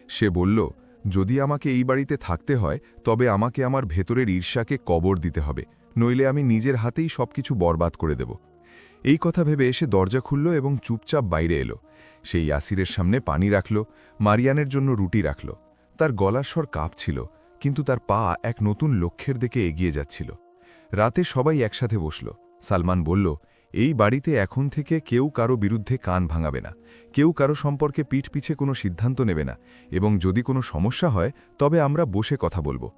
সে বলল, যদি আমাকে এই বাড়িতে থাকতে হয় তবে আমাকে আমার ভেতরের ঈর্ষাকে কবর দিতে হবে, নইলে আমি নিজের হাতেই সবকিছু বরবাদ করে দেব। এই কথা ভেবে এসে দরজা খুলল এবং চুপচাপ বাইরে এলো। সেই ইয়াসিরের সামনে পানি রাখল, মারিয়ানের জন্য রুটি রাখল। তার গলার স্বর কাঁপছিল, কিন্তু তার পা এক নতুন লক্ষ্যের দিকে এগিয়ে যাচ্ছিল। রাতে সবাই একসাথে বসল। সালমান বলল, এই বাড়িতে এখন থেকে কেউ কারো বিরুদ্ধে কান ভাঙাবে না, কেউ কারো সম্পর্কে পিঠ পিছে কোনো সিদ্ধান্ত নেবে না, এবং যদি কোনো সমস্যা হয় তবে আমরা বসে কথা বলবো।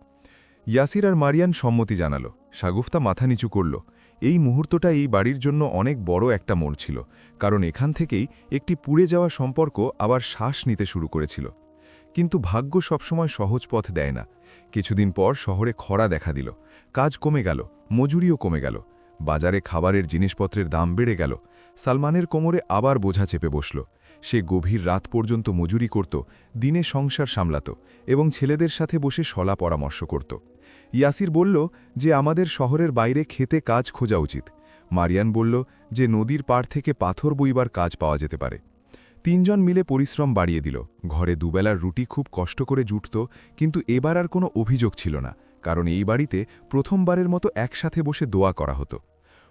ইয়াসির আর মারিয়ান সম্মতি জানালো। সাগুফতা মাথা নিচু করল। এই মুহূর্তটা এই বাড়ির জন্য অনেক বড় একটা মোড় ছিল, কারণ এখান থেকেই একটি পুড়ে যাওয়া সম্পর্ক আবার শ্বাস নিতে শুরু করেছিল। কিন্তু ভাগ্য সবসময় সহজ পথ দেয় না। কিছুদিন পর শহরে খরা দেখা দিল, কাজ কমে গেল, মজুরিও কমে গেল, বাজারে খাবারের জিনিসপত্রের দাম বেড়ে গেল। সালমানের কোমরে আবার বোঝা চেপে বসল। সে গভীর রাত পর্যন্ত মজুরি করত, দিনে সংসার সামলাত এবং ছেলেদের সাথে বসে সলা পরামর্শ করত। ইয়াসির বলল যে আমাদের শহরের বাইরে খেতে কাজ খোঁজা উচিত। মারিয়ান বলল যে নদীর পাড় থেকে পাথর বইবার কাজ পাওয়া যেতে পারে। তিনজন মিলে পরিশ্রম বাড়িয়ে দিল। ঘরে দুবেলার রুটি খুব কষ্ট করে জুটত, কিন্তু এবার আর কোনো অভিযোগ ছিল না, কারণ এই বাড়িতে প্রথমবারের মতো একসাথে বসে দোয়া করা হতো।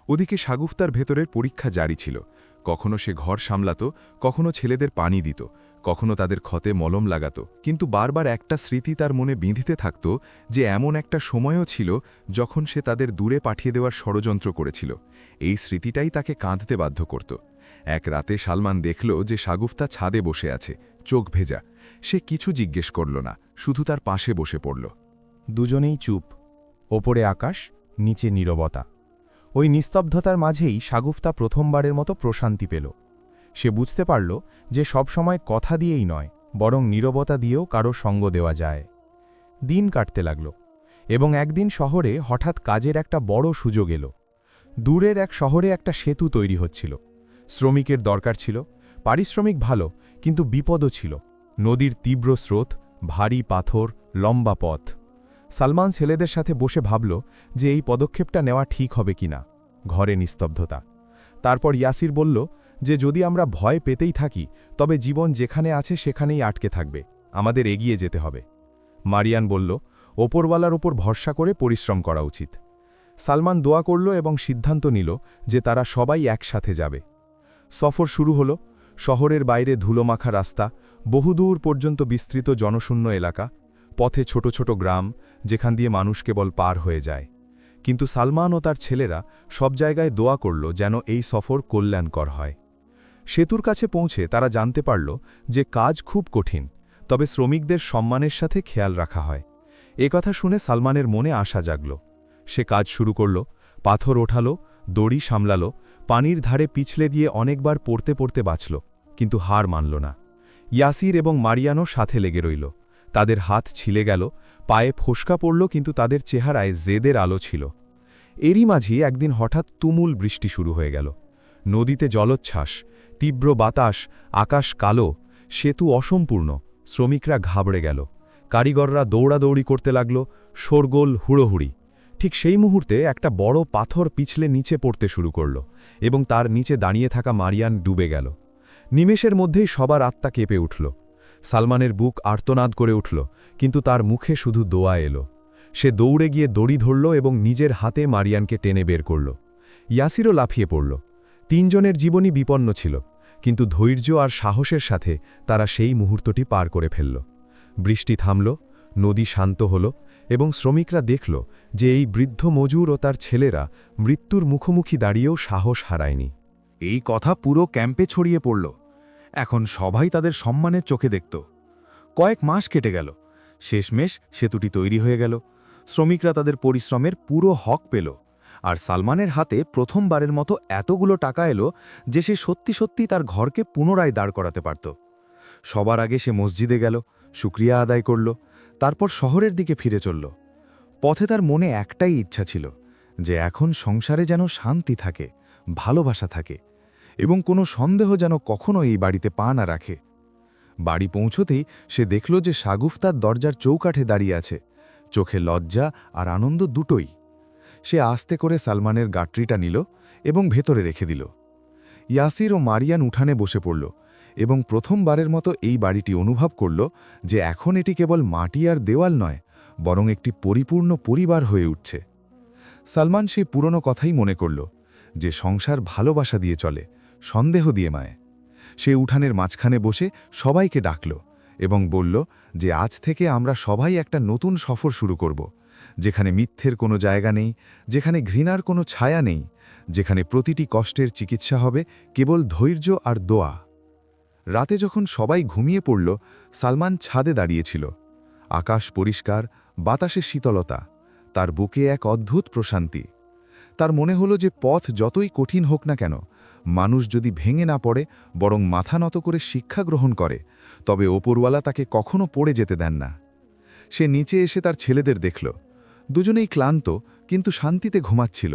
ওদিকে সাগুফতার ভেতরের পরীক্ষা জারি ছিল। কখনো সে ঘর সামলাত, কখনো ছেলেদের পানি দিত, কখনো তাদের ক্ষতে মলম লাগাত, কিন্তু বারবার একটা স্মৃতি তার মনে বিঁধিতে থাকত যে এমন একটা সময়ও ছিল যখন সে তাদের দূরে পাঠিয়ে দেওয়ার ষড়যন্ত্র করেছিল। এই স্মৃতিটাই তাকে কাঁদতে বাধ্য করত। এক রাতে সালমান দেখল যে সাগুফতা ছাদে বসে আছে, চোখ ভেজা। সে কিছু জিজ্ঞেস করল না, শুধু তার পাশে বসে পড়ল। দুজনেই চুপ। ওপরে আকাশ, নিচে নীরবতা। ওই নিস্তব্ধতার মাঝেই সাগুফতা প্রথমবারের মতো প্রশান্তি পেল। সে বুঝতে পারল যে সবসময় কথা দিয়েই নয়, বরং নীরবতা দিয়েও কারো সঙ্গ দেওয়া যায়। দিন কাটতে লাগল এবং একদিন শহরে হঠাৎ কাজের একটা বড় সুযোগ এলো। দূরের এক শহরে একটা সেতু তৈরি হচ্ছিল। শ্রমিকের দরকার ছিল, পারিশ্রমিক ভালো, কিন্তু বিপদও ছিল। নদীর তীব্র স্রোত, ভারী পাথর, লম্বা পথ। সালমান ছেলেদের সাথে বসে ভাবল যে এই পদক্ষেপটা নেওয়া ঠিক হবে কিনা। ঘরে নিস্তব্ধতা। তারপর ইয়াসির বলল যে যদি আমরা ভয় পেতেই থাকি তবে জীবন যেখানে আছে সেখানেই আটকে থাকবে, আমাদের এগিয়ে যেতে হবে। মারিয়ান বলল, ওপরওয়ালার ওপর ভরসা করে পরিশ্রম করা উচিত। সালমান দোয়া করল এবং সিদ্ধান্ত নিল যে তারা সবাই একসাথে যাবে। সফর শুরু হল। শহরের বাইরে ধুলোমাখা রাস্তা, বহুদূর পর্যন্ত বিস্তৃত জনশূন্য এলাকা, পথে ছোট ছোট গ্রাম যেখান দিয়ে মানুষ কেবল পার হয়ে যায়। কিন্তু সালমান ও তার ছেলেরা সব জায়গায় দোয়া করল যেন এই সফর কল্যাণকর হয়। সেতুর কাছে পৌঁছে তারা জানতে পারল যে কাজ খুব কঠিন, তবে শ্রমিকদের সম্মানের সাথে খেয়াল রাখা হয়। এ কথা শুনে সালমানের মনে আশা জাগল। সে কাজ শুরু করল, পাথর ওঠালো, দড়ি সামলালো, পানির ধারে পিছলে দিয়ে অনেকবার পড়তে পড়তে বাঁচল, কিন্তু হার মানল না। ইয়াসির এবং মারিয়ানও সাথে লেগে রইল। তাদের হাত ছিলে গেল, পায়ে ফোসকা পড়ল, কিন্তু তাদের চেহারায় জেদের আলো ছিল। এরই মাঝে একদিন হঠাৎ তুমুল বৃষ্টি শুরু হয়ে গেল। নদীতে জলোচ্ছ্বাস, তীব্র বাতাস, আকাশ কালো, সেতু অসম্পূর্ণ। শ্রমিকরা ঘাবড়ে গেল। কারিগররা দৌড়াদৌড়ি করতে লাগল, শোরগোল, হুড়োহুড়ি। ঠিক সেই মুহূর্তে একটা বড় পাথর পিছলে নিচে পড়তে শুরু করল এবং তার নিচে দাঁড়িয়ে থাকা মারিয়ান ডুবে গেল। নিমেষের মধ্যেই সবার আত্মা কেঁপে উঠল। সালমানের বুক আর্তনাদ করে উঠল, কিন্তু তার মুখে শুধু দোয়া এলো। সে দৌড়ে গিয়ে দড়ি ধরল এবং নিজের হাতে মারিয়ানকে টেনে বের করল। ইয়াসিরও লাফিয়ে পড়ল। তিনজনের জীবনই বিপন্ন ছিল, কিন্তু ধৈর্য আর সাহসের সাথে তারা সেই মুহূর্তটি পার করে ফেলল। বৃষ্টি থামল, নদী শান্ত হল এবং শ্রমিকরা দেখল যে এই বৃদ্ধ মজুর ও তার ছেলেরা মৃত্যুর মুখোমুখি দাঁড়িয়েও সাহস হারায়নি। এই কথা পুরো ক্যাম্পে ছড়িয়ে পড়ল। এখন সবাই তাদের সম্মানের চোখে দেখত। কয়েক মাস কেটে গেল, শেষমেশ সেতুটি তৈরি হয়ে গেল। শ্রমিকরা তাদের পরিশ্রমের পুরো হক পেল, আর সালমানের হাতে প্রথমবারের মতো এতগুলো টাকা এলো যে সে সত্যি সত্যি তার ঘরকে পুনরায় দাঁড় করাতে পারত। সবার আগে সে মসজিদে গেল, শুকরিয়া আদায় করল, তারপর শহরের দিকে ফিরে চলল। পথে তার মনে একটাই ইচ্ছা ছিল, যে এখন সংসারে যেন শান্তি থাকে, ভালোবাসা থাকে, এবং কোনো সন্দেহ যেন কখনো এই বাড়িতে পা না রাখে। বাড়ি পৌঁছতেই সে দেখল যে সাগুফ তার দরজার চৌকাঠে দাঁড়িয়ে আছে, চোখে লজ্জা আর আনন্দ দুটোই। সে আস্তে করে সালমানের গাট্রিটা নিল এবং ভেতরে রেখে দিল। ইয়াসির ও মারিয়ান উঠানে বসে পড়ল এবং প্রথমবারের মতো এই বাড়িটি অনুভব করল যে এখন এটি কেবল মাটি আর দেওয়াল নয়, বরং একটি পরিপূর্ণ পরিবার হয়ে উঠছে। সালমান সেই পুরনো কথাই মনে করল, যে সংসার ভালোবাসা দিয়ে চলে, সন্দেহ দিয়ে মায়। সে উঠানের মাঝখানে বসে সবাইকে ডাকল এবং বলল যে আজ থেকে আমরা সবাই একটা নতুন সফর শুরু করব, যেখানে মিথ্যের কোনো জায়গা নেই, যেখানে ঘৃণার কোনো ছায়া নেই, যেখানে প্রতিটি কষ্টের চিকিৎসা হবে কেবল ধৈর্য আর দোয়া। রাতে যখন সবাই ঘুমিয়ে পড়ল, সালমান ছাদে দাঁড়িয়েছিল। আকাশ পরিষ্কার, বাতাসে শীতলতা, তার বুকে এক অদ্ভুত প্রশান্তি। তার মনে হলো যে পথ যতই কঠিন হোক না কেন, মানুষ যদি ভেঙে না পড়ে বরং মাথা নত করে শিক্ষা গ্রহণ করে, তবে ওপরওয়ালা তাকে কখনো পড়ে যেতে দেন না। সে নিচে এসে তার ছেলেদের দেখল। দুজনেই ক্লান্ত, কিন্তু শান্তিতে ঘুমাচ্ছিল।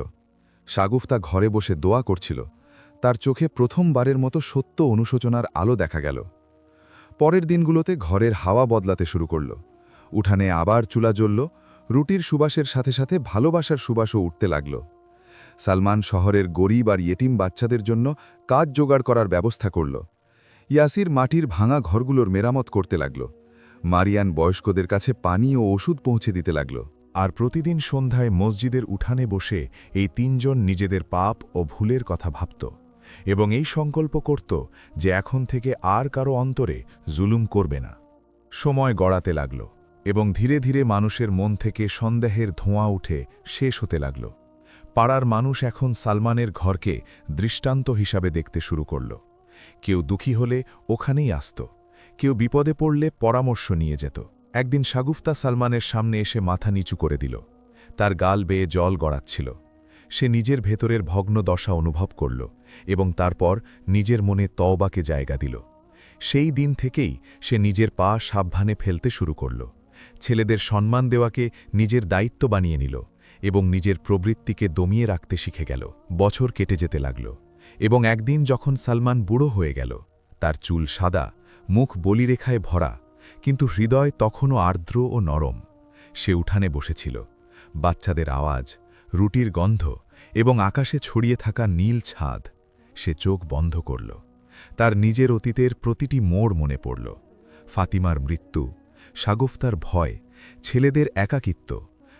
সাগুফতা ঘরে বসে দোয়া করছিল। তার চোখে প্রথমবারের মতো সত্য অনুশোচনার আলো দেখা গেল। পরের দিনগুলোতে ঘরের হাওয়া বদলাতে শুরু করল। উঠানে আবার চুলা জ্বলল, রুটির সুবাসের সাথে সাথে ভালোবাসার সুবাসও উঠতে লাগল। সালমান শহরের গরিব আর ইয়েটিম বাচ্চাদের জন্য কাজ জোগাড় করার ব্যবস্থা করল। ইয়াসির মাটির ভাঙা ঘরগুলোর মেরামত করতে লাগল। মারিয়ান বয়স্কদের কাছে পানি ও ওষুধ পৌঁছে দিতে লাগল। আর প্রতিদিন সন্ধ্যায় মসজিদের উঠানে বসে এই তিনজন নিজেদের পাপ ও ভুলের কথা ভাবত এবং এই সংকল্প করত যে এখন থেকে আর কারো অন্তরে জুলুম করবে না। সময় গড়াতে লাগল এবং ধীরে ধীরে মানুষের মন থেকে সন্দেহের ধোঁয়া উঠে শেষ হতে লাগল। পাড়ার মানুষ এখন সালমানের ঘরকে দৃষ্টান্ত হিসাবে দেখতে শুরু করল। কেউ দুঃখী হলে ওখানেই আসত, কেউ বিপদে পড়লে পরামর্শ নিয়ে যেত। একদিন সাগুফতা সালমানের সামনে এসে মাথা নিচু করে দিল। তার গাল বেয়ে জল গড়াচ্ছিল। সে নিজের ভেতরের ভগ্ন দশা অনুভব করল এবং তারপর নিজের মনে তওবাকে জায়গা দিল। সেই দিন থেকেই সে নিজের পা সাবধানে ফেলতে শুরু করল। ছেলেদের সম্মান দেওয়াকে নিজের দায়িত্ব বানিয়ে নিল এবং নিজের প্রবৃত্তিকে দমিয়ে রাখতে শিখে গেল। বছর কেটে যেতে লাগল এবং একদিন যখন সালমান বুড়ো হয়ে গেল, তার চুল সাদা, মুখ বলিরেখায় ভরা, কিন্তু হৃদয় তখনও আর্দ্র ও নরম। সে উঠানে বসেছিল। বাচ্চাদের আওয়াজ, রুটির গন্ধ এবং আকাশে ছড়িয়ে থাকা নীল ছাদ। সে চোখ বন্ধ করল। তার নিজের অতীতের প্রতিটি মোড় মনে পড়ল। ফাতিমার মৃত্যু, সাগুফতার ভয়, ছেলেদের একাকিত্ব,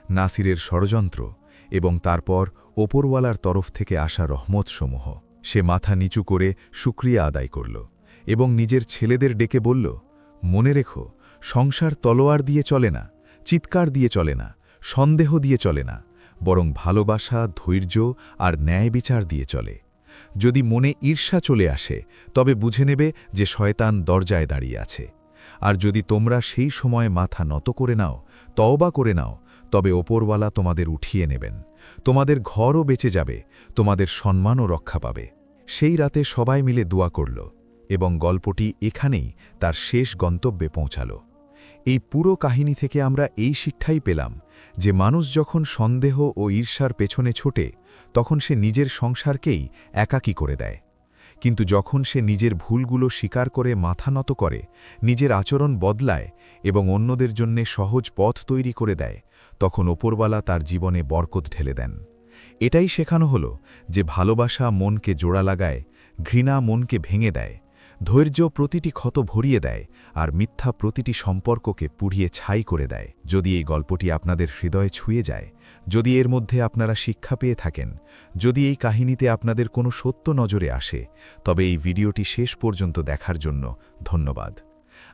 নাসিরের ষড়যন্ত্র এবং তারপর ওপরওয়ালার তরফ থেকে আসা রহমতসমূহ। সে মাথা নিচু করে শুকরিয়া আদায় করল এবং নিজের ছেলেদের ডেকে বলল, মনে রেখো, সংসার তলোয়ার দিয়ে চলে না, চিৎকার দিয়ে চলে না, সন্দেহ দিয়ে চলে না, বরং ভালোবাসা, ধৈর্য আর ন্যায় বিচার দিয়ে চলে। যদি মনে ঈর্ষা চলে আসে, তবে বুঝে নেবে যে শয়তান দরজায় দাঁড়িয়ে আছে। আর যদি তোমরা সেই সময় মাথা নত করে নাও, তওবা করে নাও, তবে ওপরওয়ালা তোমাদের উঠিয়ে নেবেন। তোমাদের ঘরও বেঁচে যাবে, তোমাদের সম্মানও রক্ষা পাবে। সেই রাতে সবাই মিলে দোয়া করল এবং গল্পটি এখানেই তার শেষ গন্তব্যে পৌঁছাল। এই পুরো কাহিনী থেকে আমরা এই শিক্ষাই পেলাম যে মানুষ যখন সন্দেহ ও ঈর্ষার পেছনে ছোটে, তখন সে নিজের সংসারকেই একাকী করে দেয়। কিন্তু যখন সে নিজের ভুলগুলো স্বীকার করে মাথা নত করে, নিজের আচরণ বদলায় এবং অন্যদের জন্যে সহজ পথ তৈরি করে দেয়, তখন ওপরওয়ালা তার জীবনে বরকত ঢেলে দেন। এটাই শেখানো হলো যে ভালোবাসা মনকে জোড়া লাগায়, ঘৃণা মনকে ভেঙে দেয়, ধৈর্য প্রতিটি ক্ষত ভরিয়ে দেয়, আর মিথ্যা প্রতিটি সম্পর্ককে পুড়িয়ে ছাই করে দেয়। যদি এই গল্পটি আপনাদের হৃদয়ে ছুঁয়ে যায়, যদি এর মধ্যে আপনারা শিক্ষা পেয়ে থাকেন, যদি এই কাহিনীতে আপনাদের কোনো সত্য নজরে আসে, তবে এই ভিডিওটি শেষ পর্যন্ত দেখার জন্য ধন্যবাদ।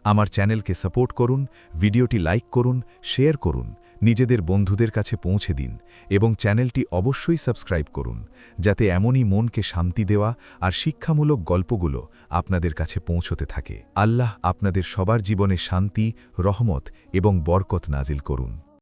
আমার চ্যানেলকে সাপোর্ট করুন, ভিডিওটি লাইক করুন, শেয়ার করুন, নিজেদের বন্ধুদের কাছে পৌঁছে দিন এবং চ্যানেলটি অবশ্যই সাবস্ক্রাইব করুন, যাতে এমনই মনকে শান্তি দেওয়া আর শিক্ষামূলক গল্পগুলো আপনাদের কাছে পৌঁছতে থাকে। আল্লাহ আপনাদের সবার জীবনে শান্তি, রহমত এবং বরকত নাজিল করুন।